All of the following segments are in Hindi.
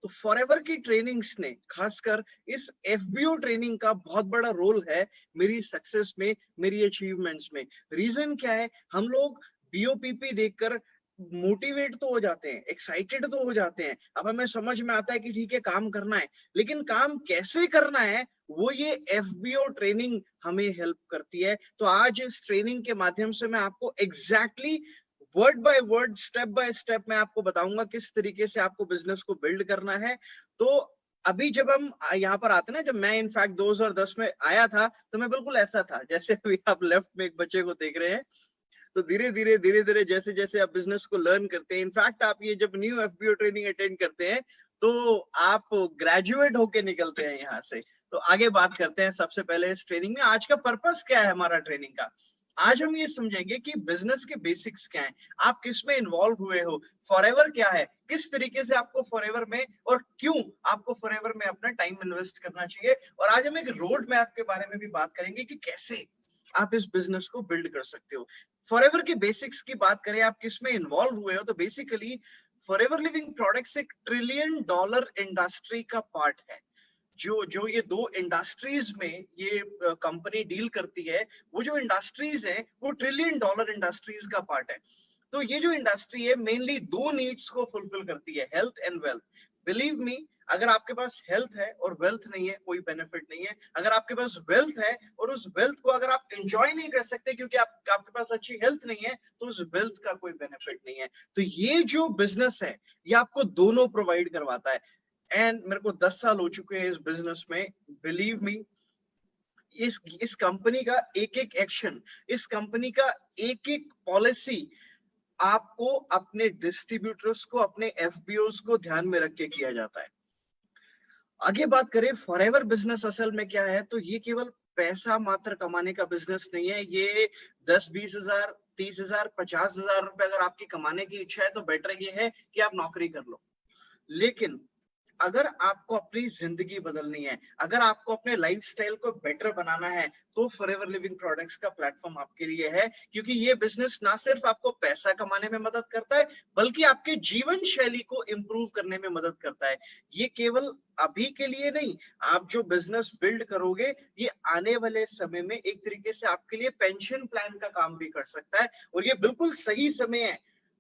तो फॉरएवर की ट्रेनिंग्स ने खासकर इस एफबीओ ट्रेनिंग का बहुत बड़ा रोल है मेरी सक्सेस में, मेरी अचीवमेंट्स में। रीजन क्या है, हम लोग बीओपीपी देखकर मोटिवेट तो हो जाते हैं, एक्साइटेड तो हो जाते हैं, अब हमें समझ में आता है कि ठीक है काम करना है, लेकिन काम कैसे करना है वो ये एफबीओ ट्रेनिंग हमें हेल्प करती है। तो आज इस ट्रेनिंग के माध्यम से मैं आपको exactly word by word, step by step मैं आपको बताऊंगा किस तरीके से आपको बिजनेस को बिल्ड करना है। तो अभी जब हम यहाँ पर आते हैं ना, जब मैं इनफैक्ट 2010 में आया था तो मैं बिल्कुल ऐसा था जैसे अभी आप लेफ्ट में एक बच्चे को देख रहे हैं। तो धीरे धीरे जैसे जैसे आप बिजनेस को लर्न करते हैं, इनफैक्ट आप ये जब न्यू एफबीओ ट्रेनिंग अटेंड करते हैं तो आप ग्रेजुएट होके निकलते हैं यहाँ से। तो आगे बात करते हैं सबसे पहले इस ट्रेनिंग में आज का पर्पस क्या है हमारा ट्रेनिंग का। आज हम ये समझेंगे कि बिजनेस के बेसिक्स क्या हैं, आप किस में इन्वॉल्व हुए हो, फॉरएवर क्या है, किस तरीके से आपको फॉरएवर में और क्यों आपको फॉरएवर में अपना टाइम इन्वेस्ट करना चाहिए। और आज हम एक रोड मैप के बारे में भी बात करेंगे कि कैसे आप इस बिजनेस को बिल्ड कर सकते हो। फॉरएवर के बेसिक्स की बात करें, आप किस में इन्वॉल्व हुए हो, तो बेसिकली फॉरएवर लिविंग प्रोडक्ट्स एक $1 ट्रिलियन इंडस्ट्री का पार्ट है। जो जो ये दो इंडस्ट्रीज में ये कंपनी डील करती है, वो जो इंडस्ट्रीज है वो $1 ट्रिलियन इंडस्ट्रीज का पार्ट है। तो ये जो इंडस्ट्री है मेनली दो नीड्स को फुलफिल करती है, health and wealth. Believe me, अगर आपके पास हेल्थ है और वेल्थ नहीं है कोई बेनिफिट नहीं है। अगर आपके पास वेल्थ है और उस वेल्थ को अगर आप एंजॉय नहीं कर सकते क्योंकि आपके पास अच्छी हेल्थ नहीं है, तो उस वेल्थ का कोई बेनिफिट नहीं है। तो ये जो बिजनेस है ये आपको दोनों प्रोवाइड करवाता है। एंड मेरे को 10 साल हो चुके हैं इस बिजनेस में। बिलीव मी, इस कंपनी का एक एक एक्शन, इस कंपनी का एक एक पॉलिसी आपको अपने डिस्ट्रीब्यूटर्स को, अपने एफबीओस को ध्यान में रख के किया जाता है। आगे बात करें फॉरएवर बिजनेस असल में क्या है, तो ये केवल पैसा मात्र कमाने का बिजनेस नहीं है। ये 10-20 हजार, 30 हजार, 50 हजार रुपए अगर आपकी कमाने की इच्छा है तो बेटर ये है कि आप नौकरी कर लो। लेकिन अगर आपको अपनी जिंदगी बदलनी है, अगर आपको अपने लाइफस्टाइल को बेटर बनाना है, तो फॉरएवर लिविंग प्रोडक्ट्स का प्लेटफॉर्म आपके लिए है। क्योंकि ये बिजनेस ना सिर्फ आपको पैसा कमाने में मदद करता है बल्कि आपके जीवन शैली को इंप्रूव करने में मदद करता है। ये केवल अभी के लिए नहीं, आप जो बिजनेस बिल्ड करोगे ये आने वाले समय में एक तरीके से आपके लिए पेंशन प्लान का काम भी कर सकता है। और ये बिल्कुल सही समय है,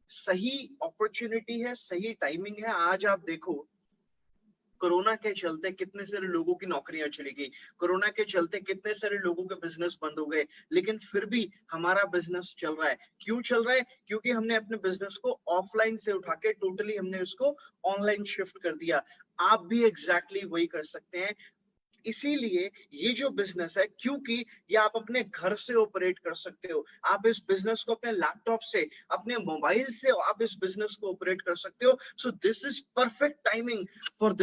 सही अपॉर्चुनिटी है, सही टाइमिंग है। आज आप देखो कोरोना के चलते कितने सारे लोगों की नौकरियां चली गई, कोरोना के चलते कितने सारे लोगों के बिजनेस बंद हो गए, लेकिन फिर भी हमारा बिजनेस चल रहा है। क्यों चल रहा है? क्योंकि हमने अपने बिजनेस को ऑफलाइन से उठा के टोटली हमने उसको ऑनलाइन शिफ्ट कर दिया। आप भी एग्जैक्टली वही कर सकते हैं। इसीलिए ये जो बिजनेस है, क्योंकि ये आप अपने घर से ऑपरेट कर सकते हो, आप इस बिजनेस को अपने लैपटॉप से, अपने मोबाइल से आप इस बिजनेस को ऑपरेट कर सकते हो। So this is perfect timing for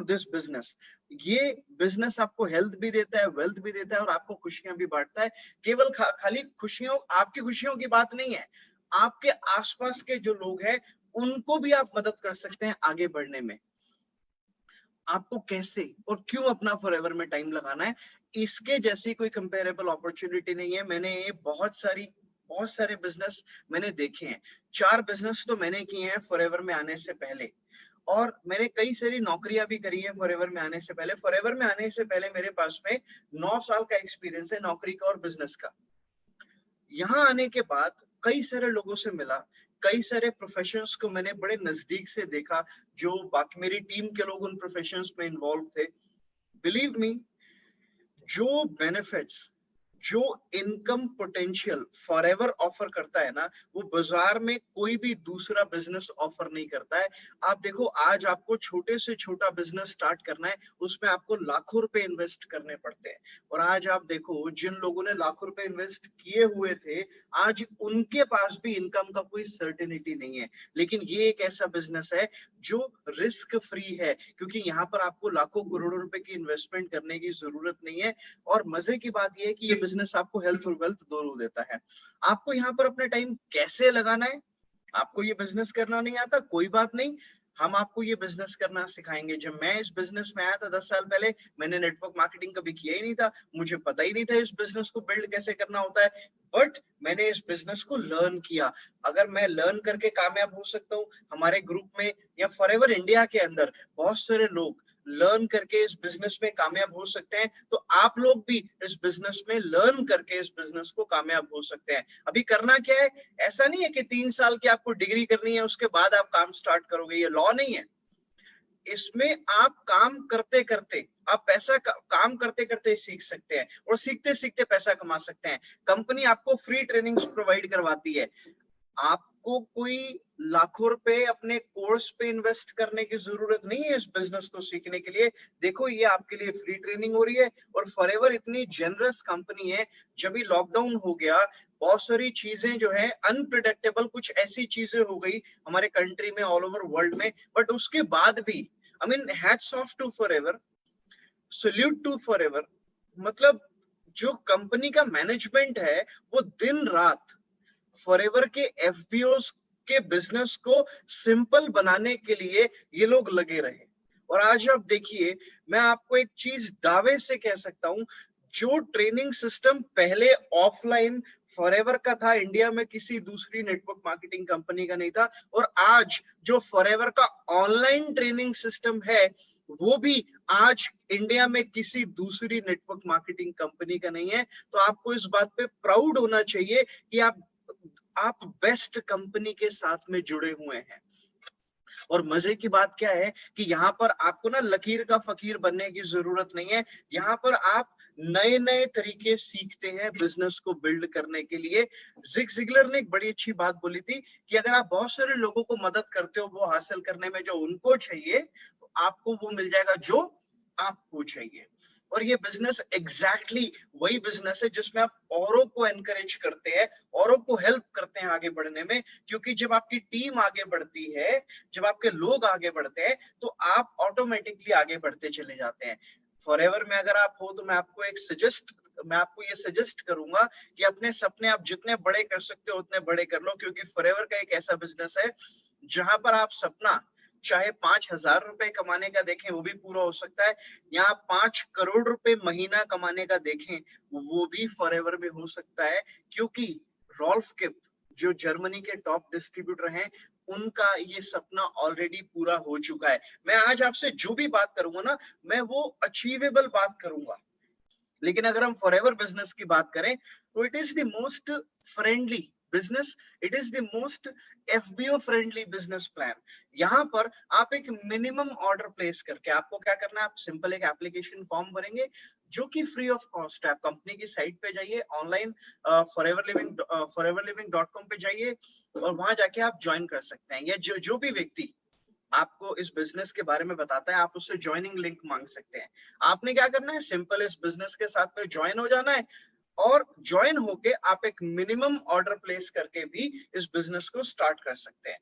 this business. ये बिजनेस आपको हेल्थ भी देता है, वेल्थ भी देता है और आपको खुशियां भी बांटता है। केवल खाली खुशियों, आपकी खुशियों की बात नहीं है, आपके आसपास के जो लोग हैं उनको भी आप मदद कर सकते हैं आगे बढ़ने में। आपको कैसे और क्यों अपना फॉरएवर में टाइम लगाना है, इसके जैसी कोई कंपेरेबल अपॉर्चुनिटी नहीं है। मैंने बहुत सारे बिजनेस मैंने देखे हैं। 4 बिजनेस तो मैंने किए हैं फॉरएवर में आने से पहले, और मैंने कई सारी नौकरियां भी करी है फॉरएवर में आने से पहले। फॉरएवर में आने से पहले मेरे पास में 9 साल का एक्सपीरियंस है नौकरी का और बिजनेस का। यहाँ आने के बाद कई सारे लोगों से मिला, कई सारे प्रोफेशंस को मैंने बड़े नजदीक से देखा, जो बाकी मेरी टीम के लोग उन प्रोफेशंस में इन्वॉल्व थे। बिलीव मी, जो बेनिफिट्स, जो इनकम पोटेंशियल फॉरएवर ऑफर करता है ना, वो बाजार में कोई भी दूसरा बिजनेस ऑफर नहीं करता है। आप देखो, आज आपको छोटे से छोटा बिजनेस स्टार्ट करना है, उसमें आपको लाखों रुपए इन्वेस्ट करने पड़ते हैं। और आज आप देखो, जिन लोगों ने लाखों रुपए इन्वेस्ट किए हुए थे, आज उनके पास भी इनकम का कोई सर्टेनिटी नहीं है। लेकिन ये एक ऐसा बिजनेस है जो रिस्क फ्री है, क्योंकि यहाँ पर आपको लाखों करोड़ों रुपए की इन्वेस्टमेंट करने की जरूरत नहीं है। और मजे की बात यह है कि ये बिजनेस आपको हेल्थ और वेल्थ दोनों देता है। आपको यहाँ पर अपना टाइम कैसे लगाना है, आपको ये बिजनेस करना नहीं आता, कोई बात नहीं, हम आपको ये बिजनेस करना सिखाएंगे। जब मैं इस बिजनेस में आया था 10 साल पहले, मैंने नेटवर्क मार्केटिंग कभी किया ही नहीं था, मुझे पता ही नहीं था इस बिजनेस को बिल्ड कैसे करना होता है, बट मैंने इस बिजनेस को लर्न किया। अगर मैं लर्न करके कामयाब हो सकता हूँ, हमारे ग्रुप में या फॉरएवर इंडिया के अंदर बहुत सारे लोग लर्न करके इस बिजनेस में कामयाब हो सकते हैं, तो आप लोग भी इस बिजनेस में लर्न करके इस बिजनेस को कामयाब हो सकते हैं। अभी करना क्या है, ऐसा नहीं है कि 3 साल की आपको डिग्री करनी है उसके बाद आप काम स्टार्ट करोगे, ये लॉ नहीं है। इसमें आप काम करते करते, आप पैसा काम करते करते सीख सकते हैं और सीखते सीखते पैसा कमा सकते हैं। कंपनी आपको फ्री ट्रेनिंग्स प्रोवाइड करवाती है, आपको कोई लाखों रुपए अपने कोर्स पे इन्वेस्ट करने की जरूरत नहीं है इस बिजनेस को सीखने के लिए। देखो ये आपके लिए फ्री ट्रेनिंग हो रही है, और फॉरएवर इतनी जनरस कंपनी है। जब भी लॉकडाउन हो गया, बहुत सारी चीजें जो है अनप्रिडिक्टेबल, कुछ ऐसी चीजें हो गई हमारे कंट्री में, ऑल ओवर वर्ल्ड में, बट उसके बाद भी I mean hats off to Forever, salute to Forever. मतलब जो कंपनी का मैनेजमेंट है वो दिन रात फॉरएवर के एफबीओस के बिजनेस को सिंपल बनाने के लिए ये लोग लगे रहे। और आज आप देखिए, मैं आपको एक चीज दावे से कह सकता हूं, जो ट्रेनिंग सिस्टम पहले ऑफलाइन फॉरएवर का था, इंडिया में किसी दूसरी नेटवर्क मार्केटिंग कंपनी का नहीं था, और आज जो फॉरएवर का ऑनलाइन ट्रेनिंग सिस्टम है वो भी आज इंडिया में किसी दूसरी नेटवर्क मार्केटिंग कंपनी का नहीं है। तो आपको इस बात पे प्राउड होना चाहिए कि आप बेस्ट कंपनी के साथ में जुड़े हुए हैं। और मजे की बात क्या है कि यहाँ पर आपको ना लकीर का फकीर बनने की जरूरत नहीं है। यहाँ पर आप नए नए तरीके सीखते हैं बिजनेस को बिल्ड करने के लिए। जिग जिगलर ने एक बड़ी अच्छी बात बोली थी कि अगर आप बहुत सारे लोगों को मदद करते हो वो हासिल करने में जो उनको चाहिए, तो आपको वो मिल जाएगा जो आपको चाहिए। और ये बिजनेस एग्जैक्टली वही बिजनेस है जिसमें आप औरों को एनकरेज करते हैं, औरों को हेल्प करते हैं आगे बढ़ने में। क्योंकि जब आपकी टीम आगे बढ़ती है, जब आपके लोग आगे बढ़ते हैं, तो आप ऑटोमेटिकली आगे बढ़ते चले जाते हैं। फॉरएवर में अगर आप हो तो मैं आपको ये सजेस्ट करूंगा कि अपने सपने आप जितने बड़े कर सकते हो उतने बड़े कर लो। क्योंकि फॉरएवर का एक ऐसा बिजनेस है जहां पर आप सपना चाहे 5,000 रुपए कमाने का देखें वो भी पूरा हो सकता है, या 5 करोड़ रुपए महीना कमाने का देखें वो भी फॉरएवर में हो सकता है। क्योंकि रॉल्फ किप जो जर्मनी के टॉप डिस्ट्रीब्यूटर हैं, उनका ये सपना ऑलरेडी पूरा हो चुका है। मैं आज आपसे जो भी बात करूंगा ना, मैं वो अचीवेबल बात करूंगा। लेकिन अगर हम फॉरएवर बिजनेस की बात करें तो it is the most friendly business, it is the most FBO friendly business plan. यहाँ पर आप एक मिनिमम ऑर्डर प्लेस करके, आपको क्या करना है, आप सिंपल एक एप्लीकेशन फॉर्म भरेंगे जो कि फ्री ऑफ कॉस्ट है। आप कंपनी की साइट पे जाइए, ऑनलाइन foreverliving.com पे जाइए और वहां जाके आप ज्वाइन कर सकते हैं। या जो भी व्यक्ति आपको इस बिजनेस के बारे में बताता है, आप उससे ज्वाइनिंग लिंक मांग सकते हैं। आपने क्या करना है, सिंपल इस बिजनेस के साथ में ज्वाइन हो जाना है, और ज्वाइन होके आप एक मिनिमम ऑर्डर प्लेस करके भी इस बिजनेस को स्टार्ट कर सकते हैं।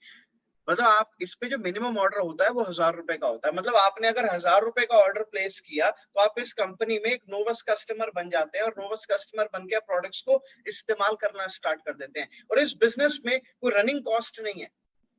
मतलब आप इस पे जो मिनिमम ऑर्डर होता है वो 1,000 रुपए का होता है। मतलब आपने अगर 1,000 रुपए का ऑर्डर प्लेस किया तो आप इस कंपनी में एक नोवस कस्टमर बन जाते हैं, और नोवस कस्टमर बन के प्रोडक्ट्स को इस्तेमाल करना स्टार्ट कर देते हैं। और इस बिजनेस में कोई रनिंग कॉस्ट नहीं है।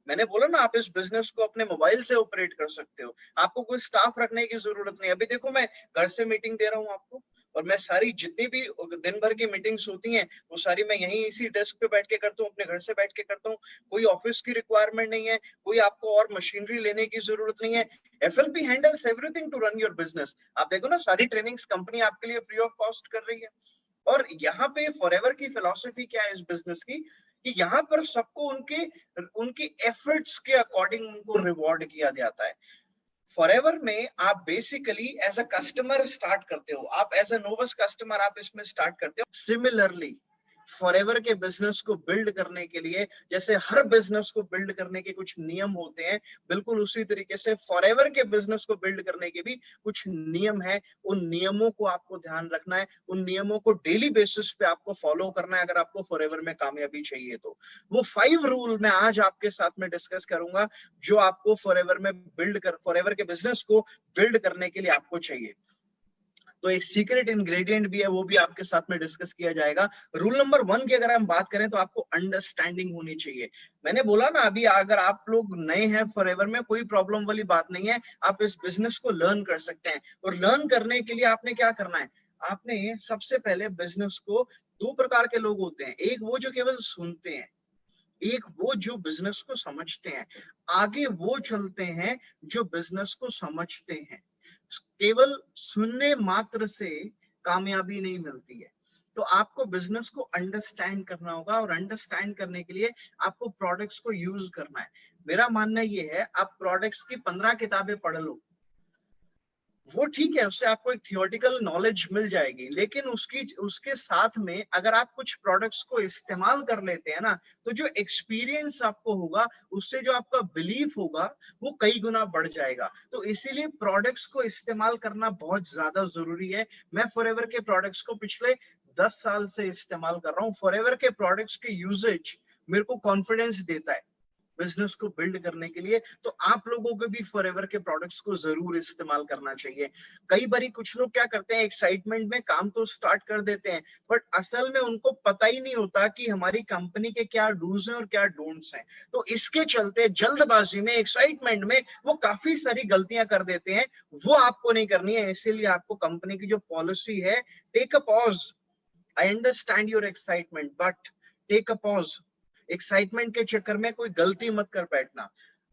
मैंने बोला ना, आप इस बिजनेस को अपने मोबाइल से ऑपरेट कर सकते हो, आपको कोई स्टाफ रखने की जरूरत नहीं। अभी देखो मैं घर से मीटिंग दे रहा हूँ आपको, और मैं सारी जितनी भी दिन भर की मीटिंग्स होती हैं वो सारी मैं यहीं इसी डेस्क पे बैठ के करता हूँ, अपने घर से बैठ के करता हूँ। कोई ऑफिस की रिक्वायरमेंट नहीं है, कोई आपको और मशीनरी लेने की जरूरत नहीं है। FLP handles everything to run your business. आप देखो ना, सारी ट्रेनिंग्स कंपनी आपके लिए फ्री ऑफ कॉस्ट कर रही है। और यहाँ पे फॉरएवर की फिलॉसफी क्या है इस बिजनेस की, कि यहाँ पर सबको उनके एफर्ट्स के अकॉर्डिंग उनको रिवॉर्ड किया जाता है। फॉरएवर में आप basically as a customer start करते हो, आप एज अ नोवस कस्टमर आप इसमें स्टार्ट करते हो। सिमिलरली फॉरएवर के बिजनेस को बिल्ड करने के लिए, जैसे हर बिजनेस को बिल्ड करने के कुछ नियम होते हैं, बिल्कुल उसी तरीके से फॉरएवर के बिजनेस को बिल्ड करने के भी कुछ नियम है। उन नियमों को आपको ध्यान रखना है, उन नियमों को डेली बेसिस पे आपको फॉलो करना है अगर आपको फॉरएवर में कामयाबी चाहिए तो। वो 5 रूल मैं आज आपके साथ में डिस्कस करूंगा जो आपको फॉरएवर के बिजनेस को बिल्ड करने के लिए आपको चाहिए। तो एक सीक्रेट इंग्रेडिएंट भी है, वो भी आपके साथ में डिस्कस किया जाएगा। रूल नंबर 1 की अगर हम बात करें तो आपको अंडरस्टैंडिंग होनी चाहिए। मैंने बोला ना अभी, अगर आप लोग नए हैं फॉरएवर में, कोई प्रॉब्लम वाली बात नहीं है, आप इस बिजनेस को लर्न कर सकते हैं। और लर्न करने के लिए आपने क्या करना है, आपने सबसे पहले बिजनेस को, 2 प्रकार के लोग होते हैं, एक वो जो केवल सुनते हैं, एक वो जो बिजनेस को समझते हैं। आगे वो चलते हैं जो बिजनेस को समझते हैं। केवल सुनने मात्र से कामयाबी नहीं मिलती है, तो आपको बिजनेस को अंडरस्टैंड करना होगा, और अंडरस्टैंड करने के लिए आपको प्रोडक्ट्स को यूज करना है। मेरा मानना ये है, आप प्रोडक्ट्स की 15 किताबें पढ़ लो, वो ठीक है, उससे आपको एक थियोरेटिकल नॉलेज मिल जाएगी, लेकिन उसके साथ में अगर आप कुछ प्रोडक्ट्स को इस्तेमाल कर लेते हैं ना, तो जो एक्सपीरियंस आपको होगा, उससे जो आपका बिलीफ होगा वो कई गुना बढ़ जाएगा। तो इसीलिए प्रोडक्ट्स को इस्तेमाल करना बहुत ज्यादा जरूरी है। मैं फॉरएवर के प्रोडक्ट्स को पिछले 10 साल से इस्तेमाल कर रहा हूँ। फॉरएवर के प्रोडक्ट्स के यूजेज मेरे को कॉन्फिडेंस देता है बिजनेस को बिल्ड करने के लिए। तो आप लोगों को भी फॉरएवर के प्रोडक्ट्स को जरूर इस्तेमाल करना चाहिए। कई बारी कुछ लोग क्या करते हैं, एक्साइटमेंट में काम तो स्टार्ट कर देते हैं, बट असल में उनको पता ही नहीं होता कि हमारी कंपनी के क्या डूज हैं और क्या डोंट्स हैं। तो इसके चलते जल्दबाजी में, एक्साइटमेंट में वो काफी सारी गलतियां कर देते हैं। वो आपको नहीं करनी है। इसीलिए आपको कंपनी की जो पॉलिसी है, take a pause. I understand your excitement, but take a pause. Excitement के चक्कर में कोई गलती मत कर बैठना।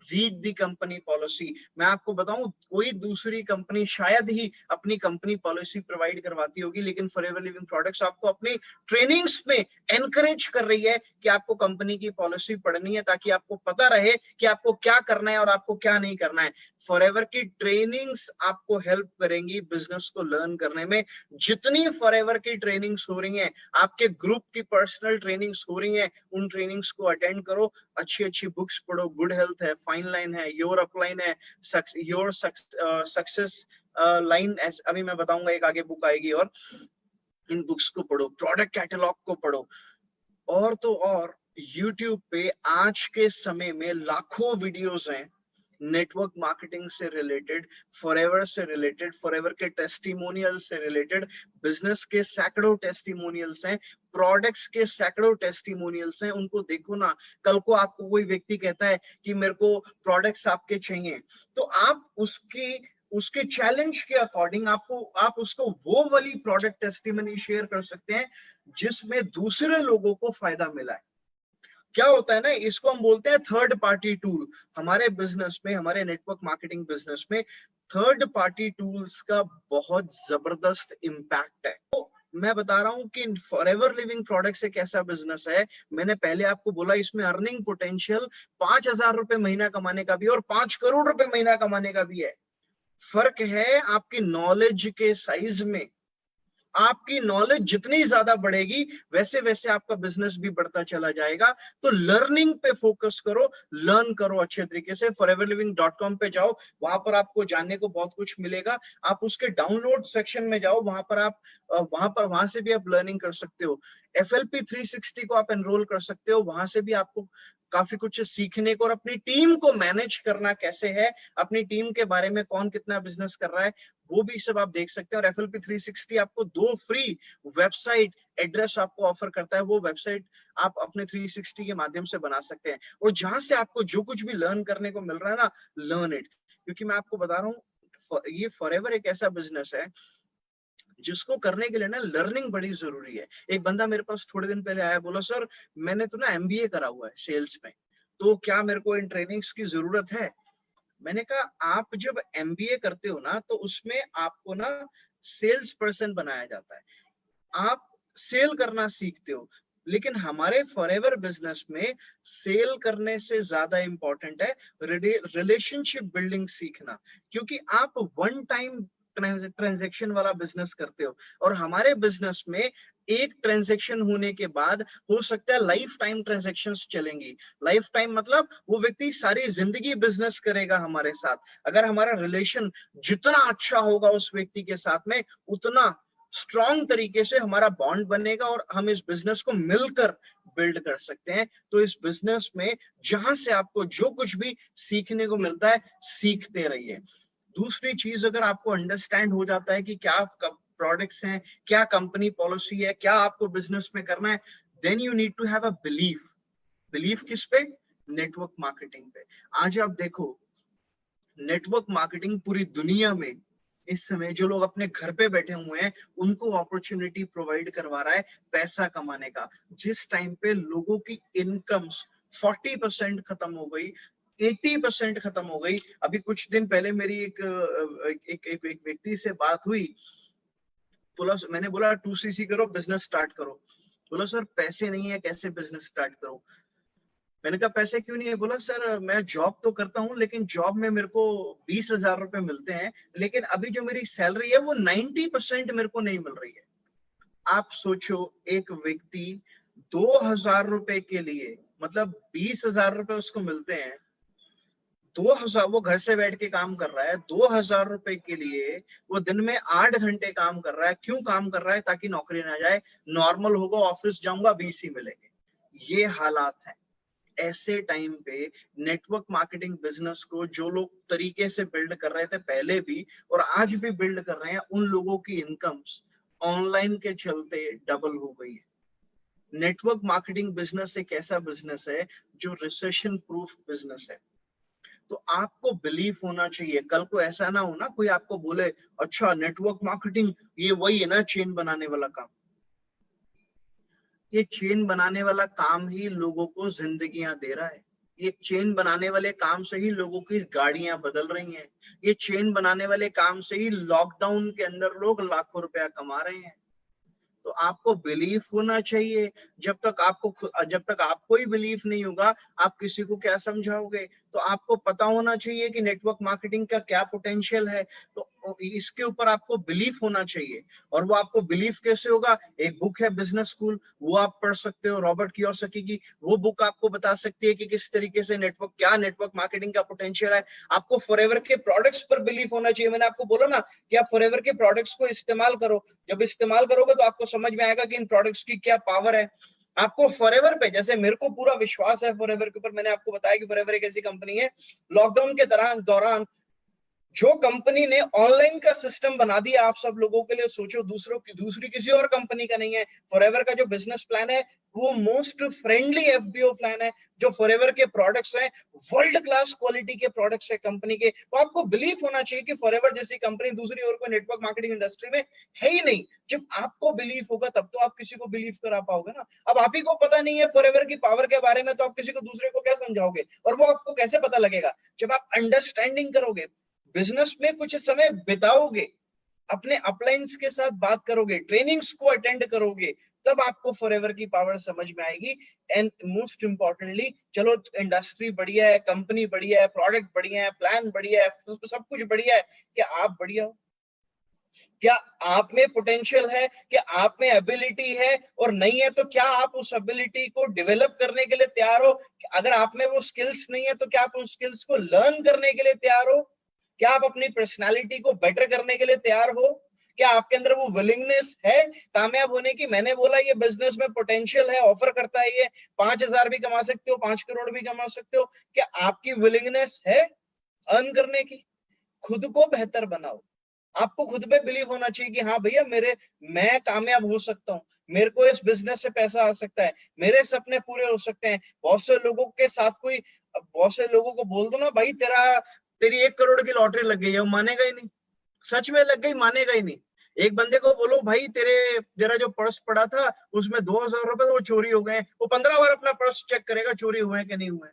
Read the company policy. मैं आपको बताऊं, कोई दूसरी कंपनी शायद ही अपनी कंपनी पॉलिसी प्रोवाइड करवाती होगी, लेकिन फॉरएवर लिविंग प्रोडक्ट्स आपको अपनी ट्रेनिंग्स में एनकरेज कर रही है कि आपको कंपनी की पॉलिसी पढ़नी है, ताकि आपको पता रहे कि आपको क्या करना है और आपको क्या नहीं करना है। फॉरएवर की ट्रेनिंग्स आपको हेल्प करेंगी बिजनेस को लर्न करने में। जितनी फॉरएवर की ट्रेनिंग्स हो रही हैं, आपके ग्रुप की पर्सनल ट्रेनिंग्स हो रही हैं, उन ट्रेनिंग्स को अटेंड करो। अच्छी अच्छी बुक्स पढ़ो। गुड हेल्थ है, फाइन लाइन है, योर अपलाइन है, योर सक्सेस लाइन, अभी मैं बताऊंगा, एक आगे बुक आएगी। और इन बुक्स को पढ़ो, प्रोडक्ट कैटलॉग को पढ़ो। और तो और YouTube पे आज के समय में लाखों वीडियोस हैं नेटवर्क मार्केटिंग से रिलेटेड, फॉरएवर से रिलेटेड, फॉरएवर के टेस्टिमोनियल से रिलेटेड। बिजनेस के सैकड़ों टेस्टिमोनियल्स हैं, प्रोडक्ट्स के सैकड़ों टेस्टिमोनियल्स हैं। उनको देखो ना। कल को आपको कोई व्यक्ति कहता है कि मेरे को प्रोडक्ट्स आपके चाहिए, तो आप उसके चैलेंज के अकॉर्डिंग आप उसको वो वाली प्रोडक्ट टेस्टिमनी शेयर कर सकते हैं जिसमें दूसरे लोगों को फायदा मिला है। क्या होता है ना, इसको हम बोलते हैं थर्ड पार्टी टूल। हमारे बिजनेस में, हमारे नेटवर्क मार्केटिंग बिजनेस में थर्ड पार्टी टूल्स का बहुत जबरदस्त इम्पैक्ट है। तो मैं बता रहा हूं कि फॉरएवर लिविंग प्रोडक्ट्स एक ऐसा बिजनेस है, मैंने पहले आपको बोला, इसमें अर्निंग पोटेंशियल 5,000 रुपए महीना कमाने का भी और 5 करोड़ रुपए महीना कमाने का भी है। फर्क है आपकी नॉलेज के साइज में। आपकी नॉलेज जितनी ज्यादा बढ़ेगी, वैसे वैसे आपका बिजनेस भी बढ़ता चला जाएगा। तो लर्निंग पे फोकस करो, लर्न करो अच्छे तरीके से। foreverliving.com पे जाओ, वहां पर आपको जानने को बहुत कुछ मिलेगा। आप उसके डाउनलोड सेक्शन में जाओ, वहां से भी आप लर्निंग कर सकते हो। FLP 360 को आप एनरोल कर सकते हो, वहां से भी आपको काफी कुछ सीखने को, और अपनी टीम को मैनेज करना कैसे है, अपनी टीम के बारे में कौन कितना बिजनेस कर रहा है, वो भी सब आप देख सकते हैं। और FLP 360 आपको 2 फ्री वेबसाइट एड्रेस आपको ऑफर करता है। वो वेबसाइट आप अपने 360 के माध्यम से बना सकते हैं, और जहां से आपको जो कुछ भी लर्न करने को मिल रहा है ना, लर्न इट। क्योंकि मैं आपको बता रहा हूँ, ये फॉरएवर एक ऐसा बिजनेस है जिसको करने के लिए ना लर्निंग बड़ी जरूरी है। एक बंदा मेरे पास थोड़े दिन पहले आया, बोला सर मैंने तो ना MBA करा हुआ है सेल्स में, तो क्या मेरे को इन ट्रेनिंग्स की जरूरत है? मैंने कहा आप जब MBA करते हो ना, तो उसमें आपको ना सेल्स पर्सन बनाया जाता है, आप सेल करना सीखते हो। लेकिन हमारे फॉरएवर बिजनेस में सेल करने से ज्यादा इंपॉर्टेंट है रिलेशनशिप बिल्डिंग सीखना। क्योंकि आप वन टाइम ट्रांजैक्शन वाला बिजनेस करते हो, और हमारे बिजनेस में एक ट्रांजैक्शन होने के बाद हो सकता है लाइफ टाइम ट्रांजैक्शंस चलेंगी। लाइफ टाइम मतलब वो व्यक्ति सारी जिंदगी बिजनेस करेगा हमारे साथ। अगर हमारा रिलेशन जितना अच्छा होगा उस व्यक्ति के साथ में, उतना स्ट्रॉन्ग तरीके से हमारा बॉन्ड बनेगा, और हम इस बिजनेस को मिलकर बिल्ड कर सकते हैं। तो इस बिजनेस में जहां से आपको जो कुछ भी सीखने को मिलता है, सीखते रहिए। दूसरी चीज, अगर आपको अंडरस्टैंड हो जाता है कि क्या प्रोडक्ट्स हैं, क्या कंपनी पॉलिसी है, क्या आपको बिजनेस में करना है, then you need to have a belief. Belief किस पे? नेटवर्क मार्केटिंग पे। आज आप देखो नेटवर्क मार्केटिंग पूरी दुनिया में इस समय जो लोग अपने घर पे बैठे हुए हैं उनको अपॉर्चुनिटी प्रोवाइड करवा रहा है पैसा कमाने का। जिस टाइम पे लोगों की इनकम्स 40% खत्म हो गई, 80% खत्म हो गई। अभी कुछ दिन पहले मेरी एक व्यक्ति से बात हुई, बोला, मैंने बोला 2cc करो, बिजनेस स्टार्ट करो। बोला सर पैसे नहीं है, कैसे बिजनेस स्टार्ट करो? मैंने कहा पैसे क्यों नहीं है? बोला सर मैं जॉब तो करता हूँ लेकिन जॉब में मेरे को 20,000 रुपए मिलते हैं, लेकिन अभी जो मेरी सैलरी है वो 90% मेरे को नहीं मिल रही है। आप सोचो एक व्यक्ति 2,000 रुपए के लिए, मतलब 20,000 रुपए उसको मिलते हैं, 2,000 वो घर से बैठ के काम कर रहा है, 2,000 रुपए के लिए वो दिन में 8 घंटे काम कर रहा है। क्यों काम कर रहा है? ताकि नौकरी ना जाए, नॉर्मल होगा, ऑफिस जाऊंगा 20 ही मिलेंगे। ये हालात है। ऐसे टाइम पे नेटवर्क मार्केटिंग बिजनेस को जो लोग तरीके से बिल्ड कर रहे थे पहले भी और आज भी बिल्ड कर रहे हैं, उन लोगों की इनकम्स ऑनलाइन के चलते डबल हो गई है। नेटवर्क मार्केटिंग बिजनेस एक ऐसा बिजनेस है जो रिसेशन प्रूफ बिजनेस है। तो आपको बिलीफ होना चाहिए। कल को ऐसा ना हो ना कोई आपको बोले अच्छा नेटवर्क मार्केटिंग ये वही है ना चेन बनाने वाला काम। ये चेन बनाने वाला काम ही लोगों को जिंदगियां दे रहा है। ये चेन बनाने वाले काम से ही लोगों की गाड़ियां बदल रही हैं। ये चेन बनाने वाले काम से ही लॉकडाउन के अंदर लोग लाखों रुपया कमा रहे हैं। तो आपको बिलीफ होना चाहिए। जब तक आपको ही बिलीफ नहीं होगा, आप किसी को क्या समझाओगे? तो आपको पता होना चाहिए कि नेटवर्क मार्केटिंग का क्या पोटेंशियल है, तो इसके ऊपर आपको बिलीफ होना चाहिए। और वो आपको बिलीफ कैसे होगा? एक बुक है बिजनेस स्कूल, वो आप पढ़ सकते हो, रॉबर्ट कियोसाकी की। वो बुक आपको बता सकती है कि किस तरीके से नेटवर्क मार्केटिंग का पोटेंशियल है। आपको फॉरएवर के प्रोडक्ट्स पर बिलीफ होना चाहिए। मैंने आपको बोला ना कि आप फॉरएवर के प्रोडक्ट्स को इस्तेमाल करो। जब इस्तेमाल करोगे तो आपको समझ में आएगा कि इन प्रोडक्ट्स की क्या पावर है। आपको फॉरएवर पे, जैसे मेरे को पूरा विश्वास है फॉरएवर के ऊपर, मैंने आपको बताया कि फॉरएवर एक ऐसी कंपनी है, लॉकडाउन के दौरान जो कंपनी ने ऑनलाइन का सिस्टम बना दिया आप सब लोगों के लिए, सोचो दूसरी किसी और कंपनी का नहीं है। फॉरएवर का जो बिजनेस प्लान है वो मोस्ट फ्रेंडली एफबीओ प्लान है। जो फॉरएवर के प्रोडक्ट्स हैं वर्ल्ड क्लास क्वालिटी के प्रोडक्ट्स है कंपनी के। तो आपको बिलीफ होना चाहिए कि फॉरएवर जैसी कंपनी दूसरी और कोई नेटवर्क मार्केटिंग इंडस्ट्री में है ही नहीं। जब आपको बिलीफ होगा तब तो आप किसी को बिलीव करा पाओगे ना। अब आप ही को पता नहीं है फॉरएवर की पावर के बारे में, तो आप किसी को दूसरे को क्या समझाओगे? और वो आपको कैसे पता लगेगा? जब आप अंडरस्टैंडिंग करोगे, बिजनेस में कुछ समय बिताओगे, अपने अपलाइंस के साथ बात करोगे, ट्रेनिंग्स को अटेंड करोगे, तब आपको फॉरएवर की पावर समझ में आएगी। एंड मोस्ट इंपॉर्टेंटली, चलो इंडस्ट्री बढ़िया है, कंपनी बढ़िया है, प्रोडक्ट बढ़िया है, प्लान बढ़िया है, सब कुछ बढ़िया है, क्या आप बढ़िया हो? क्या आप में पोटेंशियल है? क्या आप में एबिलिटी है? और नहीं है तो क्या आप उस एबिलिटी को डेवलप करने के लिए तैयार हो? अगर आप में वो स्किल्स नहीं है तो क्या आप उस स्किल्स को लर्न करने के लिए तैयार हो? क्या आप अपनी पर्सनालिटी को बेटर करने के लिए तैयार हो? क्या आपके अंदर वो विलिंगनेस है कामयाब होने की? मैंने बोला ये बिजनेस में पोटेंशियल है, ऑफर करता है, ये 5,000 भी कमा सकते हो, 5 करोड़ भी कमा सकते हो। क्या आपकी विलिंगनेस है अर्न करने की? खुद को बेहतर बनाओ। आपको खुद पे बिलीव होना चाहिए कि हाँ भैया मैं कामयाब हो सकता हूँ, मेरे को इस बिजनेस से पैसा आ सकता है, मेरे सपने पूरे हो सकते हैं। बहुत से लोगों को बोल दो ना भाई तेरी 1 करोड़ की लॉटरी लग गई है, वो मानेगा ही नहीं। सच में लग गई, मानेगा ही नहीं। एक बंदे को बोलो भाई तेरा जो पर्स पड़ा था उसमें 2,000 रुपए वो चोरी हो गए, वो 15 बार अपना पर्स चेक करेगा चोरी हुए हैं कि नहीं हुए।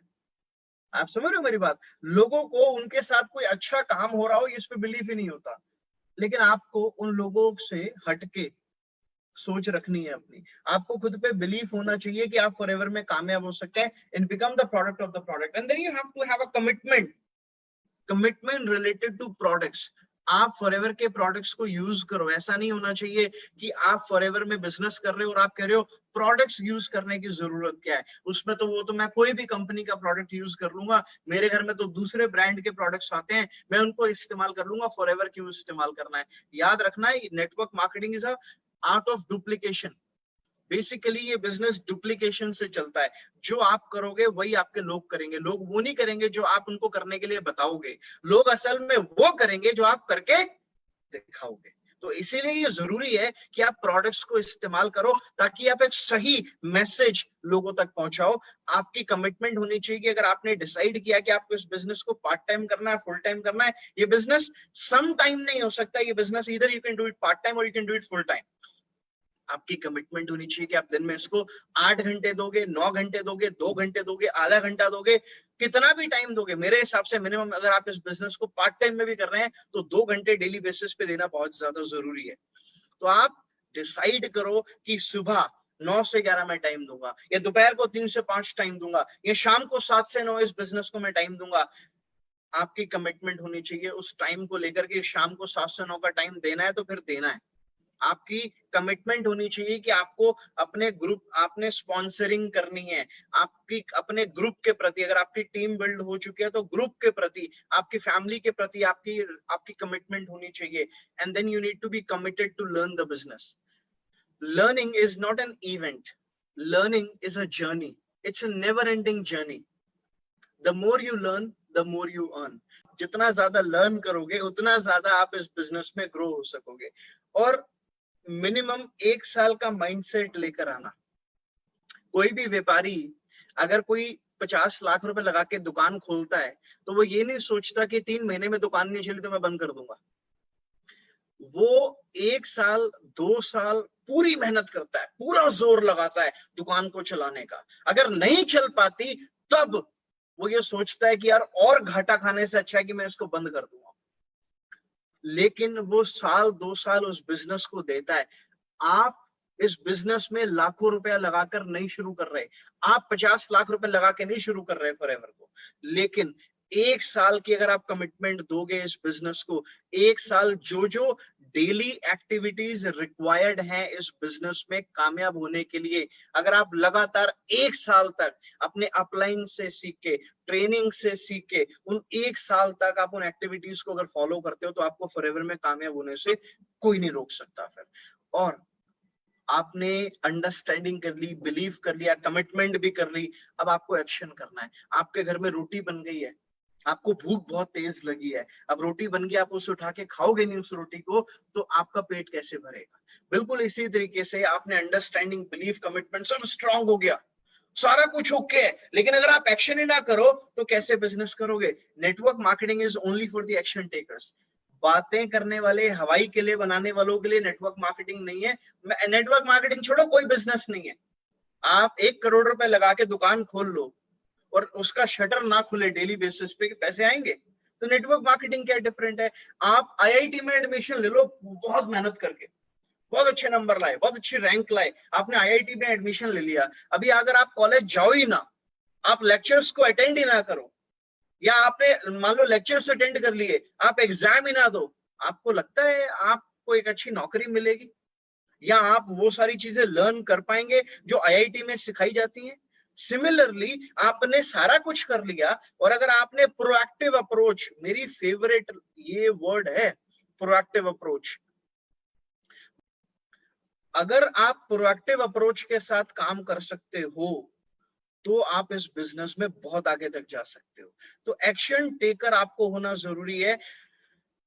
आप समझ रहे हो मेरी बात? लोगों को उनके साथ कोई अच्छा काम हो रहा हो इस पे बिलीव ही नहीं होता। लेकिन आपको उन लोगों से हटके सोच रखनी है अपनी। आपको खुद पे बिलीफ होना चाहिए कि आप फॉरएवर में कामयाब हो सकते हैं and become the product of the product. And then you have to have a commitment related to products. आप फॉरएवर के प्रोडक्ट्स को यूज करो। ऐसा नहीं होना चाहिए कि आप फॉरएवर में बिजनेस कर रहे हो और आप कह रहे हो प्रोडक्ट्स यूज करने की जरूरत क्या है, उसमें तो वो तो मैं कोई भी कंपनी का प्रोडक्ट यूज कर लूंगा, मेरे घर में तो दूसरे ब्रांड के प्रोडक्ट्स आते हैं, मैं उनको इस्तेमाल कर लूंगा, फॉरएवर क्यों इस्तेमाल करना है? याद रखना है network marketing is a art of duplication. Basically ये बिजनेस डुप्लीकेशन से चलता है। जो आप करोगे वही आपके लोग करेंगे। लोग वो नहीं करेंगे जो आप उनको करने के लिए बताओगे, लोग असल में वो करेंगे जो आप करके दिखाओगे। तो इसीलिए ये जरूरी है कि आप प्रोडक्ट्स को इस्तेमाल करो ताकि आप एक सही मैसेज लोगों तक पहुंचाओ। आपकी कमिटमेंट होनी चाहिए कि अगर आपने डिसाइड किया कि आपको इस बिजनेस को पार्ट टाइम करना है, फुल टाइम करना है, ये बिजनेस सम टाइम नहीं हो सकता, ये बिजनेस इधर you can do it part time और you can do it full time. आपकी कमिटमेंट होनी चाहिए कि आप दिन में इसको 8 घंटे दोगे, 9 घंटे दोगे, 2 घंटे दोगे, आधा घंटा दोगे, कितना भी टाइम दोगे। मेरे हिसाब से मिनिमम अगर आप इस बिजनेस को पार्ट टाइम में भी कर रहे हैं तो 2 घंटे डेली बेसिस पे देना बहुत ज्यादा जरूरी है। तो आप डिसाइड करो कि सुबह 9 से 11 मैं टाइम दूंगा, या दोपहर को 3 से 5 टाइम दूंगा, या शाम को 7 से 9 इस बिजनेस को मैं टाइम दूंगा। आपकी कमिटमेंट होनी चाहिए उस टाइम को लेकर के, शाम को 7 से 9 का टाइम देना है तो फिर देना है। आपकी कमिटमेंट होनी चाहिए कि आपको अपने ग्रुप, आपने स्पॉन्सरिंग करनी है आपकी अपने ग्रुप के प्रति। अगर आपकी टीम बिल्ड हो चुकी है तो ग्रुप के प्रति, आपकी फैमिली के प्रति आपकी कमिटमेंट होनी चाहिए। And then you need to be committed to learn the business. Learning is not an event, learning is a journey, it's a never ending journey. The more you learn the more you earn. जितना ज्यादा लर्न करोगे उतना ज्यादा आप इस बिजनेस में ग्रो हो सकोगे। और मिनिमम 1 साल का माइंडसेट लेकर आना। कोई भी व्यापारी अगर कोई 50 लाख रुपए लगा के दुकान खोलता है तो वो ये नहीं सोचता कि 3 महीने में दुकान नहीं चली तो मैं बंद कर दूंगा। वो 1 साल 2 साल पूरी मेहनत करता है, पूरा जोर लगाता है दुकान को चलाने का। अगर नहीं चल पाती तब वो ये सोचता है कि यार और घाटा खाने से अच्छा है कि मैं इसको बंद कर दूंगा। लेकिन वो 1-2 साल उस बिजनेस को देता है। आप इस बिजनेस में लाखों रुपया लगाकर नहीं शुरू कर रहे, आप 50 लाख रुपए लगा के नहीं शुरू कर रहे फॉरएवर को, लेकिन 1 साल की अगर आप कमिटमेंट दोगे इस बिजनेस को, 1 साल जो जो डेली एक्टिविटीज रिक्वायर्ड हैं इस बिजनेस में कामयाब होने के लिए, अगर आप लगातार 1 साल तक अपने अपलाइन से सीख के, ट्रेनिंग से सीख के, उन 1 साल तक आप उन एक्टिविटीज को अगर फॉलो करते हो तो आपको फॉरएवर में कामयाब होने से कोई नहीं रोक सकता। फिर और आपने अंडरस्टैंडिंग कर ली, बिलीव कर लिया, कमिटमेंट भी कर ली, अब आपको एक्शन करना है। आपके घर में रोटी बन गई है, आपको भूख बहुत तेज लगी है, अब रोटी बन गई, आप उसे उठा के खाओगे नहीं उस रोटी को तो आपका पेट कैसे भरेगा। बिल्कुल इसी तरीके से आपने अंडरस्टैंडिंग, बिलीव, कमिटमेंट सब स्ट्रांग हो गया, सारा कुछ ओके है, लेकिन अगर आप एक्शन ही ना करो तो कैसे बिजनेस करोगे। Network marketing is only for the action takers. बातें करने वाले, हवाई के लिए बनाने वालों के लिए नेटवर्क मार्केटिंग नहीं है। नेटवर्क मार्केटिंग छोड़ो, कोई बिजनेस नहीं है। आप 1 करोड़ रुपए लगा के दुकान खोल लो और उसका शटर ना खुले डेली बेसिस पे, पैसे आएंगे? तो नेटवर्क मार्केटिंग क्या डिफरेंट है। आप आईआईटी में एडमिशन ले लो, बहुत मेहनत करके, बहुत अच्छे नंबर लाए, बहुत अच्छी रैंक लाए, आपने आईआईटी में एडमिशन ले लिया, अभी अगर आप कॉलेज जाओ ही ना, आप लेक्चर्स को अटेंड ही ना करो, या आपने मान लो लेक्चर्स अटेंड कर लिए, आप एग्जाम ही ना दो, आपको लगता है आपको एक अच्छी नौकरी मिलेगी या आप वो सारी चीजें लर्न कर पाएंगे जो आईआईटी में सिखाई जाती हैं? सिमिलरली आपने सारा कुछ कर लिया और अगर आपने प्रोएक्टिव अप्रोच, मेरी फेवरेट ये वर्ड है प्रोएक्टिव अप्रोच, अगर आप प्रोएक्टिव अप्रोच के साथ काम कर सकते हो तो आप इस बिजनेस में बहुत आगे तक जा सकते हो। तो एक्शन टेकर आपको होना जरूरी है।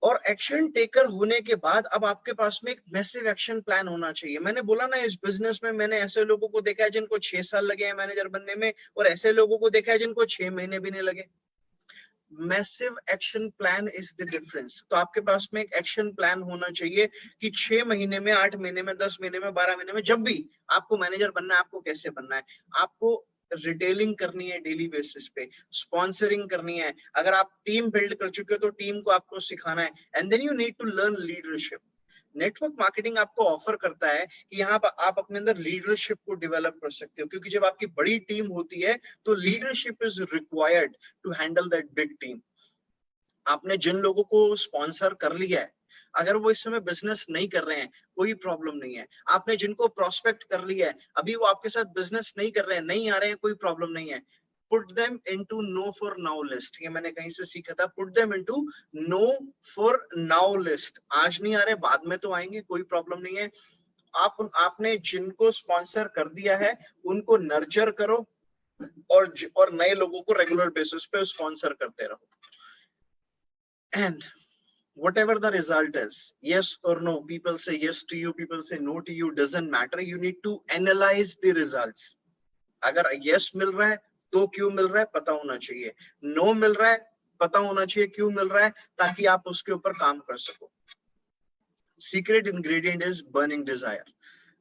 और एक्शन टेकर होने के बाद अब आपके पास में एक मैसिव एक्शन प्लान होना चाहिए। मैंने बोला ना, इस बिजनेस में मैंने ऐसे लोगों को देखा है जिनको 6 साल लगे हैं मैनेजर बनने में, और ऐसे लोगों को देखा है जिनको 6 महीने भी नहीं लगे। Massive action plan is the difference. तो आपके पास में एक एक्शन प्लान होना चाहिए कि 6 महीने में, 8 महीने में, 10 महीने में, 12 महीने में, जब भी आपको मैनेजर बनना है, आपको कैसे बनना है। आपको रिटेलिंग करनी है डेली बेसिस पे, स्पॉन्सरिंग करनी है, अगर आप टीम बिल्ड कर चुके हो तो टीम को आपको सिखाना है, and then you need to learn leadership. Network marketing आपको ऑफर करता है कि यहाँ पर आप अपने अंदर लीडरशिप को डेवलप कर सकते हो, क्योंकि जब आपकी बड़ी टीम होती है तो leadership is required to handle that big team. आपने जिन लोगों को स्पॉन्सर कर लिया है, अगर वो इस समय बिजनेस नहीं कर रहे हैं कोई प्रॉब्लम नहीं है। आपने जिनको प्रोस्पेक्ट कर लिया है, अभी वो आपके साथ बिजनेस नहीं कर रहे हैं, नहीं आ रहे हैं, कोई प्रॉब्लम नहीं है। Put them into no for now list. ये मैंने कहीं से सीखा था, put them into no for now list. आज नहीं आ रहे, बाद में तो आएंगे, कोई प्रॉब्लम नहीं है। आपने जिनको स्पॉन्सर कर दिया है उनको नर्चर करो और नए लोगों को रेगुलर बेसिस पे स्पॉन्सर करते रहो। And whatever the result is, yes or no, people say yes to you, people say no to you, doesn't matter, you need to analyze the results. अगर yes मिल रहा है तो क्यों मिल रहा है पता होना चाहिए, no मिल रहा है पता होना चाहिए क्यों मिल रहा है, ताकि आप उसके ऊपर काम कर सको। Secret ingredient is burning desire.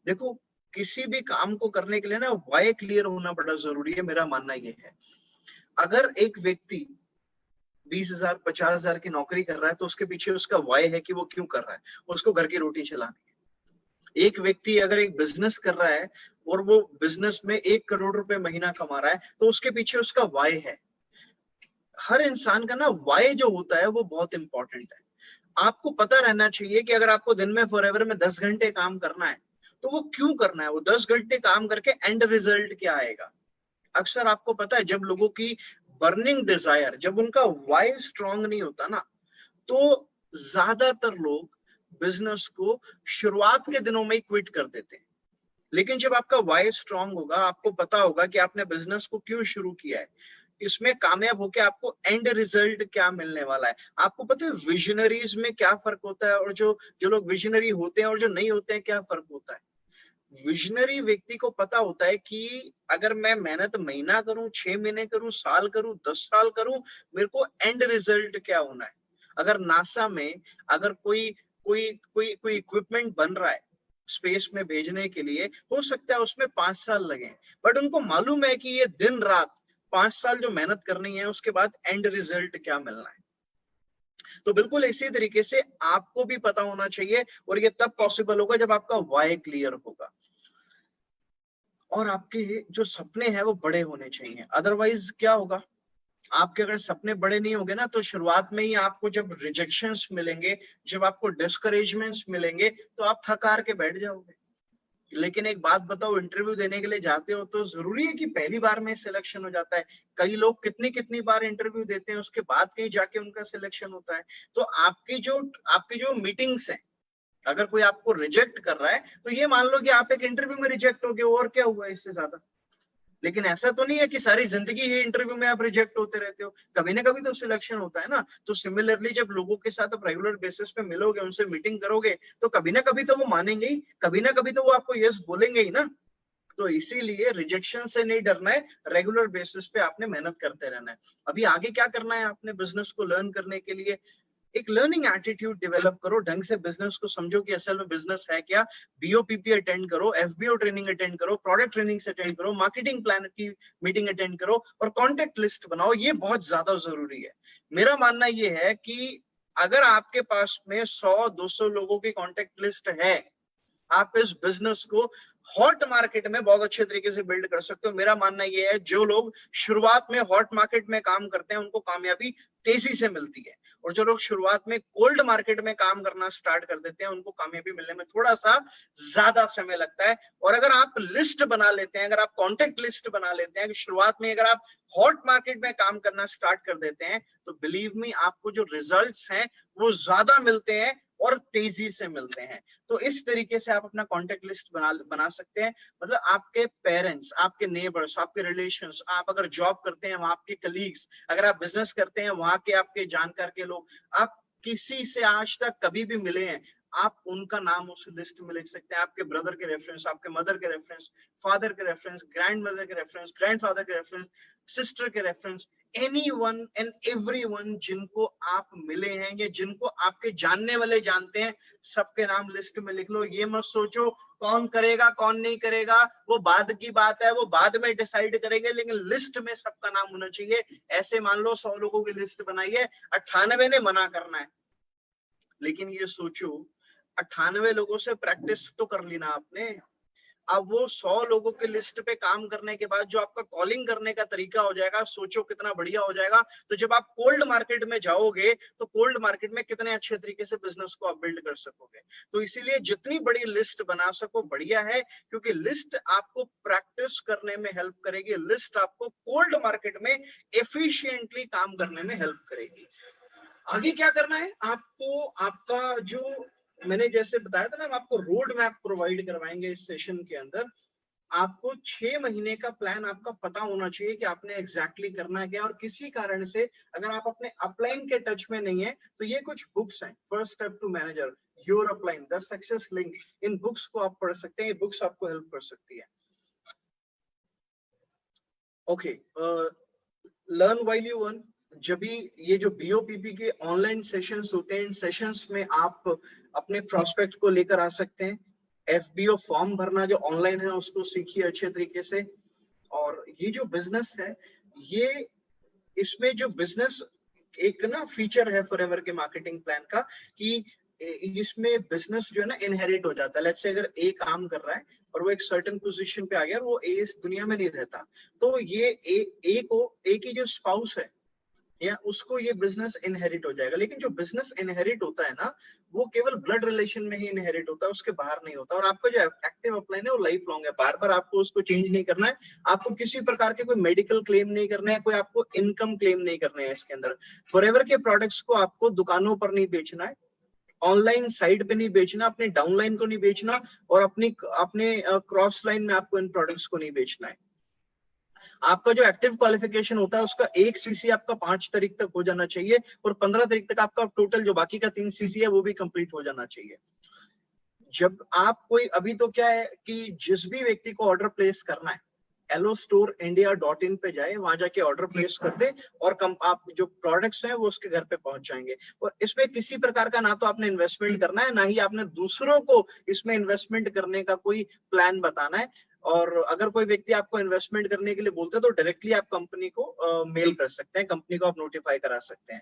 देखो किसी भी काम को करने के लिए ना वाई क्लियर होना बड़ा जरूरी है, मेरा मानना ये है। अगर एक व्यक्ति 20,000 50,000 की नौकरी कर रहा है तो उसके पीछे उसका वाई है कि वो क्यों कर रहा है, उसको घर की रोटी चलानी है। एक व्यक्ति अगर एक बिजनेस कर रहा है और वो बिजनेस में 1 करोड़ रुपए महीना कमा रहा है तो उसके पीछे उसका वाई है। हर इंसान का ना वाई जो होता है वो बहुत इंपॉर्टेंट है। आपको पता रहना चाहिए कि अगर आपको दिन में फॉरएवर में 10 घंटे काम करना है तो वो क्यों करना है, वो 10 घंटे काम करके एंड रिजल्ट क्या आएगा। अक्सर आपको पता है जब लोगों की बर्निंग डिजायर, जब उनका वाई स्ट्रांग नहीं होता ना, तो ज्यादातर लोग बिजनेस को शुरुआत के दिनों में ही क्विट कर देते हैं। लेकिन जब आपका वाई स्ट्रांग होगा, आपको पता होगा कि आपने बिजनेस को क्यों शुरू किया है, इसमें कामयाब होके आपको एंड रिजल्ट क्या मिलने वाला है। आपको पता है विजनरीज में क्या फर्क होता है और जो जो लोग विजनरी होते हैं और जो नहीं होते हैं क्या फर्क होता है। विजनरी व्यक्ति को पता होता है कि अगर मैं मेहनत महीना करूं, 6 महीने करूं, साल करूं, 10 साल करूं, मेरे को एंड रिजल्ट क्या होना है। अगर नासा में अगर कोई कोई कोई कोई इक्विपमेंट बन रहा है स्पेस में भेजने के लिए, हो सकता है उसमें 5 साल लगे, बट उनको मालूम है कि ये दिन रात 5 साल जो मेहनत करनी है उसके बाद एंड रिजल्ट क्या मिलना है। तो बिल्कुल इसी तरीके से आपको भी पता होना चाहिए, और ये तब पॉसिबल होगा जब आपका वाई क्लियर होगा और आपके जो सपने हैं वो बड़े होने चाहिए। अदरवाइज क्या होगा, आपके अगर सपने बड़े नहीं होंगे ना तो शुरुआत में ही आपको जब रिजेक्शंस मिलेंगे, जब आपको डिस्करेजमेंट्स मिलेंगे तो आप थक हार के बैठ जाओगे। लेकिन एक बात बताओ, इंटरव्यू देने के लिए जाते हो तो जरूरी है कि पहली बार में सिलेक्शन हो जाता है। कई लोग कितनी कितनी बार इंटरव्यू देते हैं, उसके बाद कहीं जाके उनका सिलेक्शन होता है। तो आपकी जो मीटिंग्स हैं, अगर कोई आपको रिजेक्ट कर रहा है तो ये मान लो कि आप एक इंटरव्यू में रिजेक्ट हो गए, और क्या हुआ इससे ज्यादा। लेकिन ऐसा तो नहीं है कि सारी जिंदगी ही इंटरव्यू में आप रिजेक्ट होते रहते हो, कभी ना कभी तो सिलेक्शन होता है ना। तो सिमिलरली जब लोगों के साथ आप रेगुलर बेसिस पे मिलोगे, उनसे मीटिंग करोगे, तो कभी ना कभी तो वो मानेंगे ही, कभी ना कभी तो वो आपको यस बोलेंगे ही ना। तो इसीलिए रिजेक्शन से नहीं डरना है, रेगुलर बेसिस पे आपने मेहनत करते रहना है। अभी आगे क्या करना है आपने बिजनेस को लर्न करने के लिए, एक लर्निंग एटीट्यूड डेवलप करो, ढंग से बिजनेस को समझो कि असल में बिजनेस है क्या। बीओपीपी अटेंड करो, एफबीओ ट्रेनिंग अटेंड करो, प्रोडक्ट ट्रेनिंग अटेंड करो, मार्केटिंग प्लान की मीटिंग अटेंड करो और कॉन्टेक्ट लिस्ट बनाओ। ये बहुत ज्यादा जरूरी है। मेरा मानना ये है कि अगर आपके पास में 100-200 लोगों की कॉन्टेक्ट लिस्ट है, आप इस बिजनेस को हॉट मार्केट में बहुत अच्छे तरीके से बिल्ड कर सकते हो। मेरा मानना यह है जो लोग शुरुआत में हॉट मार्केट में काम करते हैं उनको कामयाबी तेजी से मिलती है, और जो लोग शुरुआत में कोल्ड मार्केट में काम करना स्टार्ट कर देते हैं उनको कामयाबी मिलने में थोड़ा सा ज्यादा समय लगता है। और अगर आप लिस्ट बना लेते हैं, अगर आप कॉन्टेक्ट लिस्ट बना लेते हैं कि शुरुआत में अगर आप हॉट मार्केट में काम करना स्टार्ट कर देते हैं, तो बिलीव मी आपको जो रिजल्ट्स हैं वो ज्यादा मिलते हैं और तेजी से मिलते हैं। तो इस तरीके से आप अपना कॉन्टेक्ट लिस्ट बना सकते हैं। मतलब आपके पेरेंट्स, आपके नेबर्स, आपके रिलेशंस, आप अगर जॉब करते हैं वहां आपके कलीग्स, अगर आप बिजनेस करते हैं वहां के आपके जानकार के लोग, आप किसी से आज तक कभी भी मिले हैं, आप उनका नाम उस लिस्ट में लिख सकते हैं। आपके ब्रदर के रेफरेंस, आपके मदर के रेफरेंस, फादर के रेफरेंस, ग्रैंड मदर के रेफरेंस, ग्रैंडफादर के रेफरेंस, सिस्टर के रेफरेंस, एनीवन एंड एवरीवन जिनको आप मिले हैं या जिनको आपके जानने वाले जानते हैं, सबके नाम लिस्ट में लिख लो। ये मत सोचो कौन करेगा कौन नहीं करेगा, वो बाद की बात है, वो बाद में डिसाइड करेंगे, लेकिन लिस्ट में सबका नाम होना चाहिए। ऐसे मान लो 100 लोगों की लिस्ट बनाई है, 98 ने मना करना है, लेकिन ये सोचो 98 लोगों से प्रैक्टिस तो कर ली ना आपने। अब वो 100 लोगों के लिस्ट पे काम करने के बाद जो आपका कॉलिंग करने का तरीका हो जाएगा, सोचो कितना बढ़िया हो जाएगा। तो जब आप कोल्ड मार्केट में जाओगे तो कोल्ड मार्केट में कितने अच्छे तरीके से बिजनेस को आप बिल्ड कर सकोगे। तो इसीलिए जितनी बड़ी लिस्ट बना सको बढ़िया है, क्योंकि लिस्ट आपको प्रैक्टिस करने में हेल्प करेगी, लिस्ट आपको कोल्ड मार्केट में एफिशिएंटली काम करने में हेल्प करेगी। आगे क्या करना है आपको, आपका जो मैंने जैसे बताया था ना, हम आपको रोड मैप प्रोवाइड करवाएंगे इस सेशन के अंदर। आपको 6 महीने का प्लान आपका पता होना चाहिए कि आपने एग्जैक्टली करना है क्या। और किसी कारण से अगर आप अपने अपलाइन के टच में नहीं है तो ये कुछ बुक्स हैं, first step to manager, your upline, the success link, इन बुक्स को आप पढ़ सकते हैं, ये बुक्स आपको हेल्प कर सकती है। Okay, learn while you earn. जब भी ये जो बीओपीपी के ऑनलाइन सेशंस होते हैं, इन सेशंस में आप अपने प्रोस्पेक्ट को लेकर आ सकते हैं। एफबीओ फॉर्म भरना जो ऑनलाइन है उसको सीखिए अच्छे तरीके से। और ये जो बिजनेस है, ये इसमें जो बिजनेस एक ना फीचर है फॉरएवर के मार्केटिंग प्लान का कि इसमें बिजनेस जो है ना इनहेरिट हो जाता है। लेट्स से अगर ए काम कर रहा है और वो एक सर्टेन पोजीशन पे आ गया और वो ए इस दुनिया में नहीं रहता, तो ये ए की जो स्पाउस है या उसको ये बिजनेस इनहेरिट हो जाएगा। लेकिन जो बिजनेस इनहेरिट होता है ना, वो केवल ब्लड रिलेशन में ही इनहेरिट होता है, उसके बाहर नहीं होता। और आपका जो एक्टिव अपलाइन है वो लाइफ लॉन्ग है, बार बार आपको उसको चेंज नहीं करना है। आपको किसी प्रकार के कोई मेडिकल क्लेम नहीं करना है, कोई आपको इनकम क्लेम नहीं करने हैं इसके अंदर। फॉरएवर के प्रोडक्ट्स को आपको दुकानों पर नहीं बेचना है, ऑनलाइन साइट पे नहीं बेचना, अपने डाउनलाइन को नहीं बेचना, और अपने क्रॉस लाइन में आपको इन प्रोडक्ट्स को नहीं बेचना है। आपका जो एक्टिव क्वालिफिकेशन होता है उसका 1 सीसी आपका 5 तारीख तक हो जाना चाहिए, और 15 तारीख तक आपका टोटल जो बाकी का 3 सीसी है वो भी कंप्लीट हो जाना चाहिए। जब आप कोई, अभी तो क्या है कि जिस भी व्यक्ति को ऑर्डर प्लेस करना है, allostorindia.in पे जाए, वहां जाके ऑर्डर प्लेस कर दे, और आप जो प्रोडक्ट्स हैं वो उसके घर पे पहुंच जाएंगे। और इसमें किसी प्रकार का ना तो आपने इन्वेस्टमेंट करना है, ना ही आपने दूसरों को इसमें इन्वेस्टमेंट करने का कोई प्लान बताना है। और अगर कोई व्यक्ति आपको इन्वेस्टमेंट करने के लिए बोलते हैं तो डायरेक्टली आप कंपनी को मेल कर सकते हैं, कंपनी को आप नोटिफाई करा सकते हैं।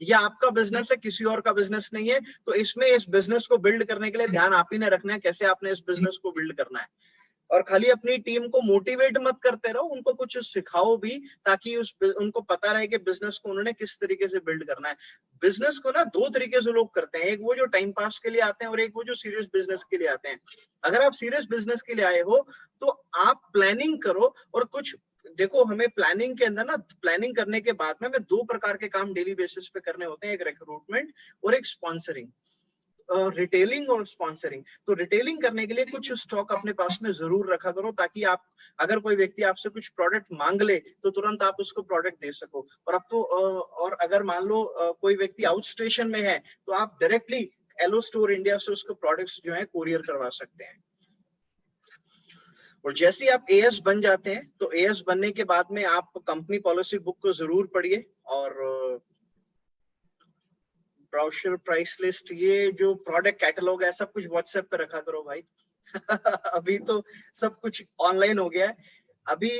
ये आपका बिजनेस है, किसी और का बिजनेस नहीं है। तो इसमें इस बिजनेस को बिल्ड करने के लिए ध्यान आप ही ने रखना है, कैसे आपने इस बिजनेस को बिल्ड करना है। और खाली अपनी टीम को मोटिवेट मत करते रहो, उनको कुछ सिखाओ भी, ताकि उनको पता रहे कि बिजनेस को उन्होंने किस तरीके से बिल्ड करना है। बिजनेस को ना 2 तरीके से लोग करते हैं, एक वो जो टाइम पास के लिए आते हैं और एक वो जो सीरियस बिजनेस के लिए आते हैं। अगर आप सीरियस बिजनेस के लिए आए हो तो आप प्लानिंग करो, और कुछ देखो, हमें प्लानिंग के अंदर ना, प्लानिंग करने के बाद में हमें 2 प्रकार के काम डेली बेसिस पे करने होते हैं, एक रिक्रूटमेंट और एक स्पॉन्सरिंग। रिटेलिंग और स्पॉन्सरिंग। तो रिटेलिंग करने के लिए कुछ स्टॉक अपने पास में जरूर रखा करो, ताकि आप, अगर कोई व्यक्ति आपसे कुछ प्रोडक्ट मांग ले तो तुरंत आप उसको प्रोडक्ट दे सको। और अब तो और अगर मान लो कोई व्यक्ति आउट स्टेशन में है तो आप डायरेक्टली एलो स्टोर इंडिया से उसको प्रोडक्ट्स जो है कोरियर करवा सकते हैं। और जैसे ही आप एएस बन जाते हैं तो एएस बनने के बाद में आप कंपनी पॉलिसी बुक को जरूर पढ़िए, और ब्राउशर, प्राइस लिस्ट, ये जो प्रोडक्ट कैटलॉग है सब कुछ व्हाट्सएप पे रखा करो भाई। अभी तो सब कुछ ऑनलाइन हो गया है। अभी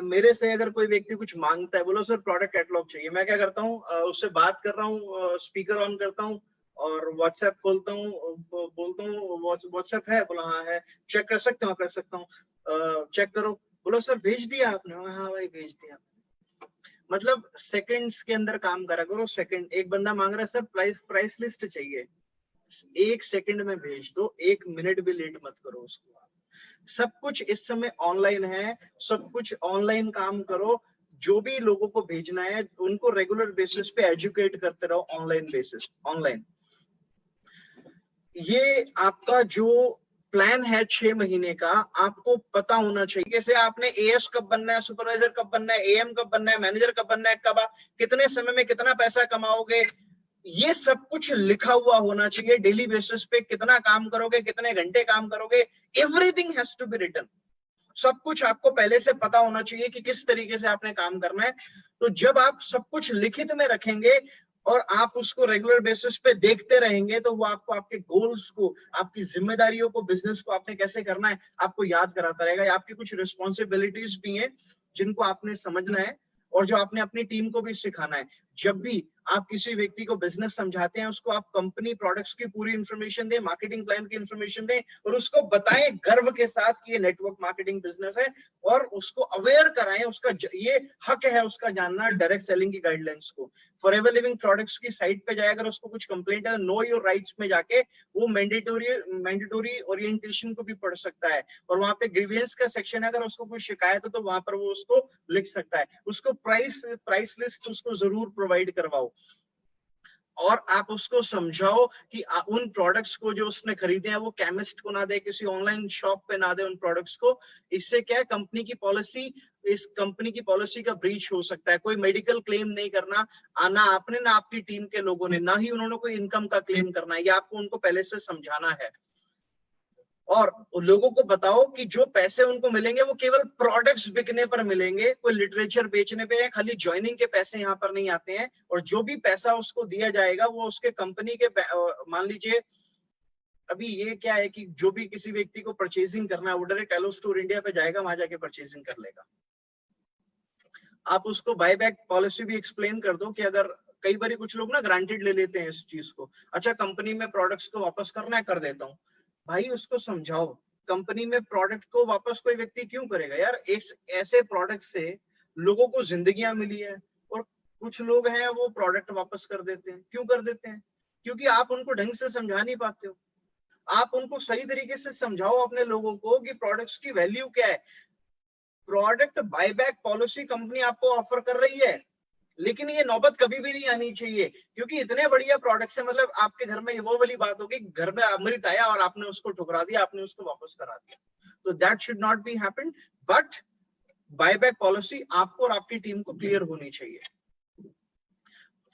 मेरे से अगर कोई व्यक्ति कुछ मांगता है, बोलो सर प्रोडक्ट कैटलॉग चाहिए, मैं क्या करता हूँ, उससे बात कर रहा हूँ, स्पीकर ऑन करता हूँ और व्हाट्सएप खोलता हूँ, बोलता हूँ व्हाट्सएप है, बोला हाँ है, चेक कर सकते हो, कर सकता हूँ, चेक करो, बोलो सर भेज दिया आपने, हाँ भाई भेज दिया। मतलब सेकंड्स के अंदर काम करा करो। सेकंड, एक बंदा मांग रहा है सर प्राइस लिस्ट चाहिए, 1 सेकंड में भेज दो, 1 मिनट भी लेट मत करो उसको। सब कुछ इस समय ऑनलाइन है, सब कुछ ऑनलाइन काम करो। जो भी लोगों को भेजना है उनको रेगुलर बेसिस पे एजुकेट करते रहो, ऑनलाइन बेसिस, ऑनलाइन। ये आपका जो प्लान है 6 महीने का, आपको पता होना चाहिए कैसे आपने एएस कब बनना है, सुपरवाइजर कब बनना है, एएम कब बनना है, मैनेजर कब बनना है, कब कितने समय में कितना पैसा कमाओगे, ये सब कुछ लिखा हुआ होना चाहिए। डेली बेसिस पे कितना काम करोगे, कितने घंटे काम करोगे, everything has to be written. सब कुछ आपको पहले से पता होना चाहिए कि किस तरीके से आपने काम करना है। तो जब आप सब कुछ लिखित में रखेंगे और आप उसको रेगुलर बेसिस पे देखते रहेंगे, तो वो आपको आपके गोल्स को, आपकी जिम्मेदारियों को, बिजनेस को आपने कैसे करना है आपको याद कराता रहेगा। आपकी कुछ रिस्पॉन्सिबिलिटीज भी हैं जिनको आपने समझना है और जो आपने अपनी टीम को भी सिखाना है। जब भी आप किसी व्यक्ति को बिजनेस समझाते हैं, उसको आप कंपनी प्रोडक्ट्स की पूरी इंफॉर्मेशन दें, मार्केटिंग प्लान की इंफॉर्मेशन दें, और उसको बताएं गर्व के साथ कि ये नेटवर्क मार्केटिंग बिजनेस है, और उसको अवेयर कराएं, उसका ये हक है उसका जानना डायरेक्ट सेलिंग की गाइडलाइंस को। फॉरएवर लिविंग प्रोडक्ट्स की साइट पे जाए, अगर उसको कुछ कंप्लेंट है, नो योर राइट्स में जाके वो मैंडेटरी ओरिएंटेशन को भी पढ़ सकता है, और वहां पे ग्रीवियंस का सेक्शन है, अगर उसको कोई शिकायत है तो वहां पर वो उसको लिख सकता है। उसको प्राइस लिस्ट उसको जरूर प्रोवाइड करवाओ। और आप उसको समझाओ कि उन प्रोडक्ट्स को जो उसने खरीदे हैं वो केमिस्ट को ना दे, किसी ऑनलाइन शॉप पे ना दे उन प्रोडक्ट्स को। इससे क्या है, इस कंपनी की पॉलिसी का ब्रीच हो सकता है। कोई मेडिकल क्लेम नहीं करना आना आपने, ना आपकी टीम के लोगों ने, ना ही उन्होंने कोई इनकम का क्लेम करना है। ये आपको उनको पहले से समझाना है। और लोगों को बताओ कि जो पैसे उनको मिलेंगे वो केवल प्रोडक्ट्स बिकने पर मिलेंगे, कोई लिटरेचर बेचने पे या खाली ज्वाइनिंग के पैसे यहाँ पर नहीं आते हैं। और जो भी पैसा उसको दिया जाएगा वो उसके कंपनी के, मान लीजिए अभी ये क्या है कि जो भी किसी व्यक्ति को परचेजिंग करना है वो डायरेक्ट एलो स्टोर इंडिया पे जाएगा, वहां जाके परचेजिंग कर लेगा। आप उसको बायबैक पॉलिसी भी एक्सप्लेन कर दो कि अगर कई बार कुछ लोग ना ग्रांटेड ले लेते हैं इस चीज को, अच्छा कंपनी में प्रोडक्ट्स को वापस करना है कर देता हूँ। भाई उसको समझाओ, कंपनी में प्रोडक्ट को वापस कोई व्यक्ति क्यों करेगा यार? इस ऐसे प्रोडक्ट से लोगों को जिंदगियां मिली है, और कुछ लोग हैं वो प्रोडक्ट वापस कर देते हैं। क्यों कर देते हैं? क्योंकि आप उनको ढंग से समझा नहीं पाते हो। आप उनको सही तरीके से समझाओ अपने लोगों को कि प्रोडक्ट्स की वैल्यू क्या है। प्रोडक्ट बायबैक पॉलिसी कंपनी आपको ऑफर कर रही है, लेकिन ये नौबत कभी भी नहीं आनी चाहिए, क्योंकि इतने बढ़िया प्रोडक्ट्स है। मतलब आपके घर में वो वाली बात होगी, घर में अमृत आया और आपने उसको ठुकरा दिया, आपने उसको वापस करा दिया। तो that should not be happen. But buyback policy आपको और आपकी टीम को क्लियर होनी चाहिए।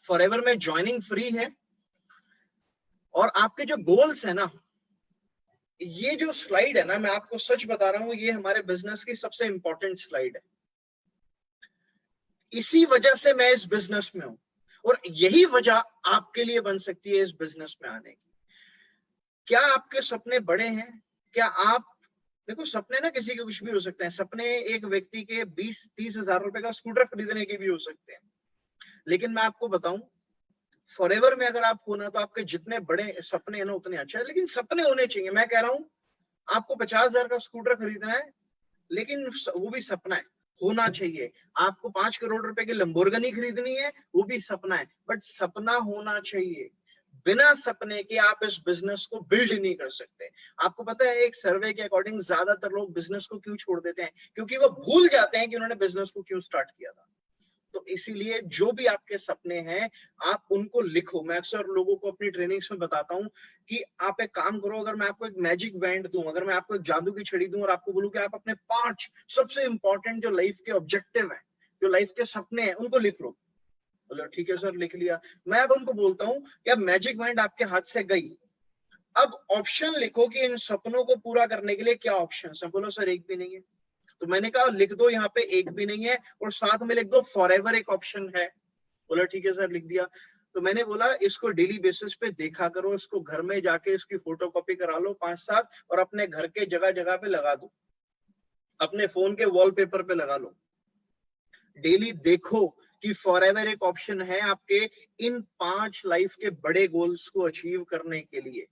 फॉरएवर में ज्वाइनिंग फ्री है, और आपके जो गोल्स है ना, ये जो स्लाइड है ना, मैं आपको सच बता रहा हूं, ये हमारे बिजनेस की सबसे इंपॉर्टेंट स्लाइड है। इसी वजह से मैं इस बिजनेस में हूं, और यही वजह आपके लिए बन सकती है इस बिजनेस में आने की। क्या आपके सपने बड़े हैं? क्या आप, देखो सपने ना किसी के कुछ भी हो सकते हैं। सपने एक व्यक्ति के 20-30 हजार रुपए का स्कूटर खरीदने के भी हो सकते हैं। लेकिन मैं आपको बताऊं, फॉरएवर में अगर आप होना, तो आपके जितने बड़े सपने हैं ना उतने अच्छे हैं, लेकिन सपने होने चाहिए। मैं कह रहा हूं आपको 50,000 का स्कूटर खरीदना है, लेकिन वो भी सपना है, होना चाहिए। आपको 5 करोड़ रुपए की लंबोर्गिनी खरीदनी है, वो भी सपना है, बट सपना होना चाहिए। बिना सपने के आप इस बिजनेस को बिल्ड नहीं कर सकते। आपको पता है एक सर्वे के अकॉर्डिंग ज्यादातर लोग बिजनेस को क्यों छोड़ देते हैं? क्योंकि वो भूल जाते हैं कि उन्होंने बिजनेस को क्यों स्टार्ट किया था। तो इसीलिए जो भी आपके सपने हैं आप उनको लिखो। मैं अक्सर लोगों को अपनी ट्रेनिंग्स में बताता हूं कि आप एक काम करो, अगर मैं आपको एक मैजिक बैंड दूं, अगर मैं आपको एक जादू की छड़ी दूं और आपको बोलूं कि आप अपने 5 सबसे इंपॉर्टेंट जो लाइफ के ऑब्जेक्टिव हैं, जो लाइफ के सपने हैं, उनको लिख लो। बोलो ठीक है सर, लिख लिया। मैं अब उनको बोलता हूं कि अब मैजिक बैंड आपके हाथ से गई, अब ऑप्शन लिखो कि इन सपनों को पूरा करने के लिए क्या ऑप्शन है। बोलो सर एक भी नहीं है। तो मैंने कहा लिख दो, यहाँ पे एक भी नहीं है, और साथ में लिख दो फॉरएवर एक ऑप्शन है। बोला ठीक है सर, लिख दिया। तो मैंने बोला इसको डेली बेसिस पे देखा करो, इसको घर में जाके इसकी फोटोकॉपी करा लो 5-7, और अपने घर के जगह जगह पे लगा दो, अपने फोन के वॉलपेपर पे लगा लो। डेली देखो कि फॉरएवर एक ऑप्शन है आपके इन 5 लाइफ के बड़े गोल्स को अचीव करने के लिए।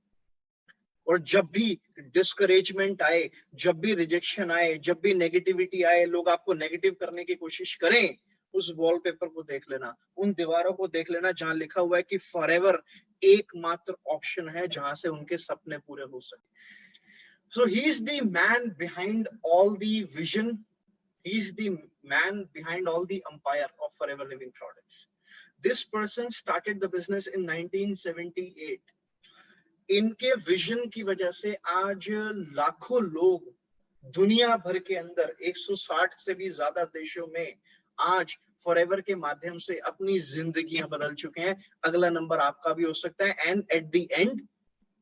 और जब भी डिस्करेजमेंट आए, जब भी रिजेक्शन आए, जब भी नेगेटिविटी आए, लोग आपको नेगेटिव करने की कोशिश करें, उस वॉलपेपर को देख लेना, उन दीवारों को देख लेना जहां लिखा हुआ है कि फॉरएवर एकमात्र ऑप्शन है जहां से उनके सपने पूरे हो सके। So he is the man behind all the vision, he is the man behind all the empire of Forever Living Products. This person started the business in 1978. इनके विजन की वजह से आज लाखों लोग दुनिया भर के अंदर 160 से भी ज्यादा देशों में आज फॉरएवर के माध्यम से अपनी जिंदगियां बदल चुके हैं। अगला नंबर आपका भी हो सकता है। And at the end,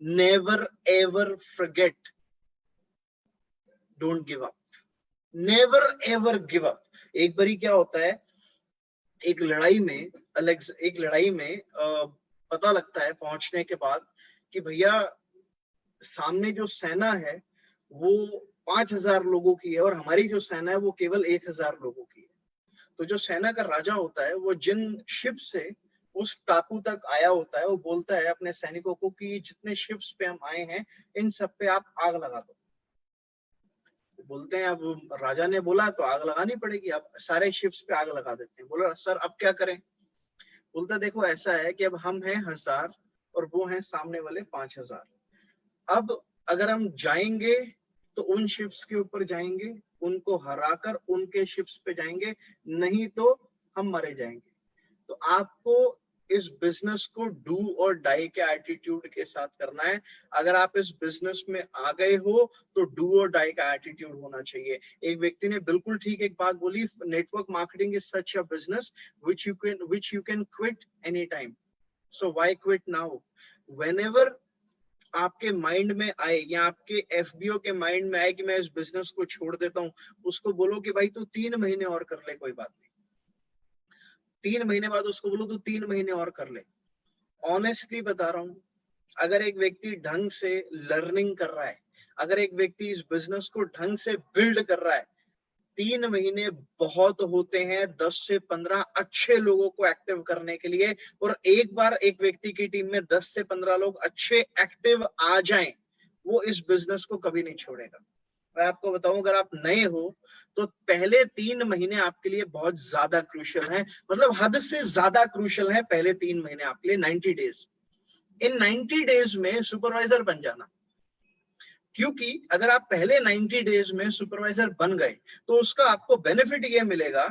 never ever forget, don't give up, never ever give up. एक बारी क्या होता है, एक लड़ाई में पता लगता है पहुंचने के बाद कि भैया सामने जो सेना है वो 5,000 लोगों की है, और हमारी जो सेना है वो केवल 1,000 लोगों की है। तो जो सेना का राजा होता है वो जिन शिप से उस टापू तक आया होता है, वो बोलता है अपने सैनिकों को कि जितने शिप्स पे हम आए हैं इन सब पे आप आग लगा दो। बोलते हैं अब राजा ने बोला तो आग लगानी पड़ेगी, अब सारे शिप्स पे आग लगा देते हैं। बोला सर अब क्या करें? बोलता देखो ऐसा है कि अब हम हैं 1,000 और वो हैं सामने वाले 5,000। अब अगर हम जाएंगे तो उन शिप्स के ऊपर जाएंगे, उनको हराकर उनके शिप्स पे जाएंगे, नहीं तो हम मरे जाएंगे। तो आपको इस बिजनेस को डू और डाई के एटीट्यूड के साथ करना है। अगर आप इस बिजनेस में आ गए हो तो डू और डाई का एटीट्यूड होना चाहिए। एक व्यक्ति ने बिल्कुल ठीक एक बात बोली, network marketing is such a business which you can quit anytime. So why quit now? Whenever आपके माइंड में आए या आपके एफबीओ के माइंड में आए कि मैं इस बिजनेस को छोड़ देता हूं, उसको बोलो कि भाई तू 3 महीने और कर ले, कोई बात नहीं। 3 महीने बाद उसको बोलो तू 3 महीने और कर ले। ऑनेस्टली बता रहा हूं, अगर एक व्यक्ति ढंग से लर्निंग कर रहा है, अगर एक व्यक्ति इस बिजनेस को ढंग से बिल्ड कर रहा है, 3 महीने बहुत होते हैं 10 से 15 अच्छे लोगों को एक्टिव करने के लिए। और एक बार एक व्यक्ति की टीम में 10 से 15 लोग अच्छे एक्टिव आ जाएं, वो इस बिजनेस को कभी नहीं छोड़ेगा। मैं आपको बताऊं, अगर आप नए हो तो पहले 3 महीने आपके लिए बहुत ज्यादा क्रूशियल है, मतलब हद से ज्यादा क्रूशियल है। पहले 3 महीने आपके लिए 90 डेज, इन 90 डेज में सुपरवाइजर बन जाना। क्योंकि अगर आप पहले 90 डेज में सुपरवाइजर बन गए तो उसका आपको बेनिफिट ये मिलेगा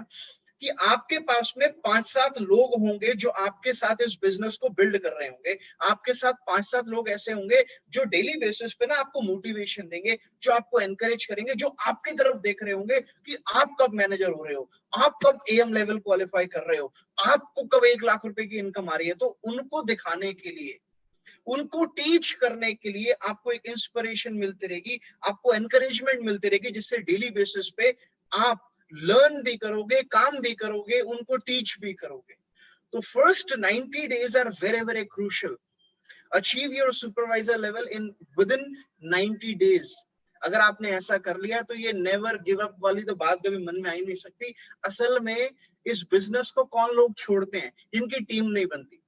कि आपके पास में 5-7 लोग होंगे जो आपके साथ इस बिजनेस को बिल्ड कर रहे होंगे। आपके साथ 5-7 लोग ऐसे होंगे जो डेली बेसिस पे ना आपको मोटिवेशन देंगे, जो आपको एनकरेज करेंगे, जो आपकी तरफ देख रहे होंगे कि आप कब मैनेजर हो रहे हो, आप कब एएम लेवल क्वालिफाई कर रहे हो, आपको कब 1 लाख रुपए की इनकम आ रही है। तो उनको दिखाने के लिए, उनको टीच करने के लिए आपको एक इंस्पिरेशन मिलती रहेगी, आपको एनकरेजमेंट मिलती रहेगी, जिससे डेली बेसिस पे आप लर्न भी करोगे, काम भी करोगे, उनको टीच भी करोगे। तो first 90 days are very very crucial. Achieve your supervisor level in within 90 days। अगर आपने ऐसा कर लिया तो ये नेवर गिव अप वाली तो बात कभी मन में आ ही नहीं सकती। असल में इस बिजनेस को कौन लोग छोड़ते हैं? जिनकी टीम नहीं बनती।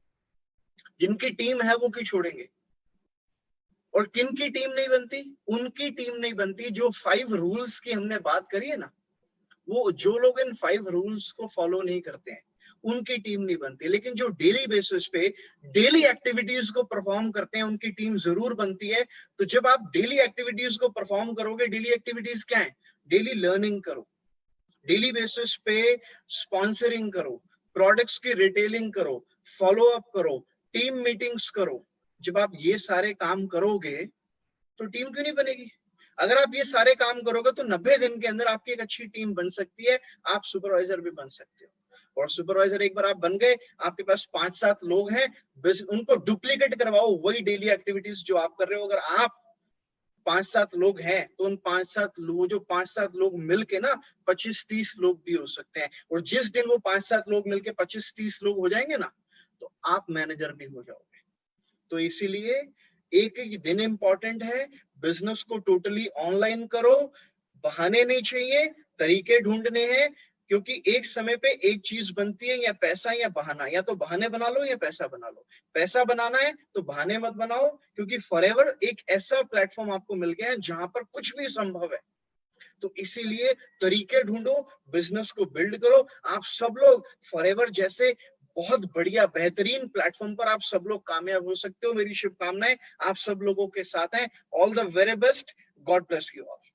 जिनकी टीम है वो क्यों छोड़ेंगे? और किन की टीम नहीं बनती? उनकी टीम नहीं बनती जो 5 रूल्स की हमने बात करी है ना, वो जो लोग इन 5 रूल्स को फॉलो नहीं करते हैं उनकी टीम नहीं बनती। लेकिन जो डेली बेसिस पे डेली एक्टिविटीज को परफॉर्म करते हैं उनकी टीम जरूर बनती है। तो जब आप डेली एक्टिविटीज को परफॉर्म करोगे, डेली एक्टिविटीज क्या है? डेली लर्निंग करो, डेली बेसिस पे स्पॉन्सरिंग करो, प्रोडक्ट्स की रिटेलिंग करो, फॉलो अप करो, टीम मीटिंग्स करो। जब आप ये सारे काम करोगे तो टीम क्यों नहीं बनेगी? अगर आप ये सारे काम करोगे तो 90 दिन के अंदर आपकी एक अच्छी टीम बन सकती है, आप सुपरवाइजर भी बन सकते हो। और सुपरवाइजर एक बार आप बन गए, आपके पास 5-7 लोग हैं, बस उनको डुप्लीकेट करवाओ वही डेली एक्टिविटीज जो आप कर रहे हो। अगर आप 5-7 लोग हैं तो उन 5-7 लोग, जो 5-7 लोग मिलके ना 25-30 लोग भी हो सकते हैं। और जिस दिन वो 5-7 लोग मिलके 25-30 लोग हो जाएंगे ना, तो आप मैनेजर भी हो जाओगे। तो इसीलिए एक एक दिन इंपॉर्टेंट है। बिजनेस को टोटली ऑनलाइन करो, बहाने नहीं चाहिए, तरीके ढूंढने हैं। क्योंकि एक समय पे एक चीज बनती है, या पैसा या बहाना। या तो बहाने बना लो या पैसा बना लो। पैसा बनाना है तो बहाने मत बनाओ, क्योंकि फॉरएवर एक ऐसा प्लेटफॉर्म आपको मिल गया है जहां पर कुछ भी संभव है। तो इसीलिए तरीके ढूंढो, बिजनेस को बिल्ड करो। आप सब लोग फॉरएवर जैसे बहुत बढ़िया बेहतरीन प्लेटफॉर्म पर आप सब लोग कामयाब हो सकते हो। मेरी शुभकामनाएं आप सब लोगों के साथ हैं। All the very best. God bless you all.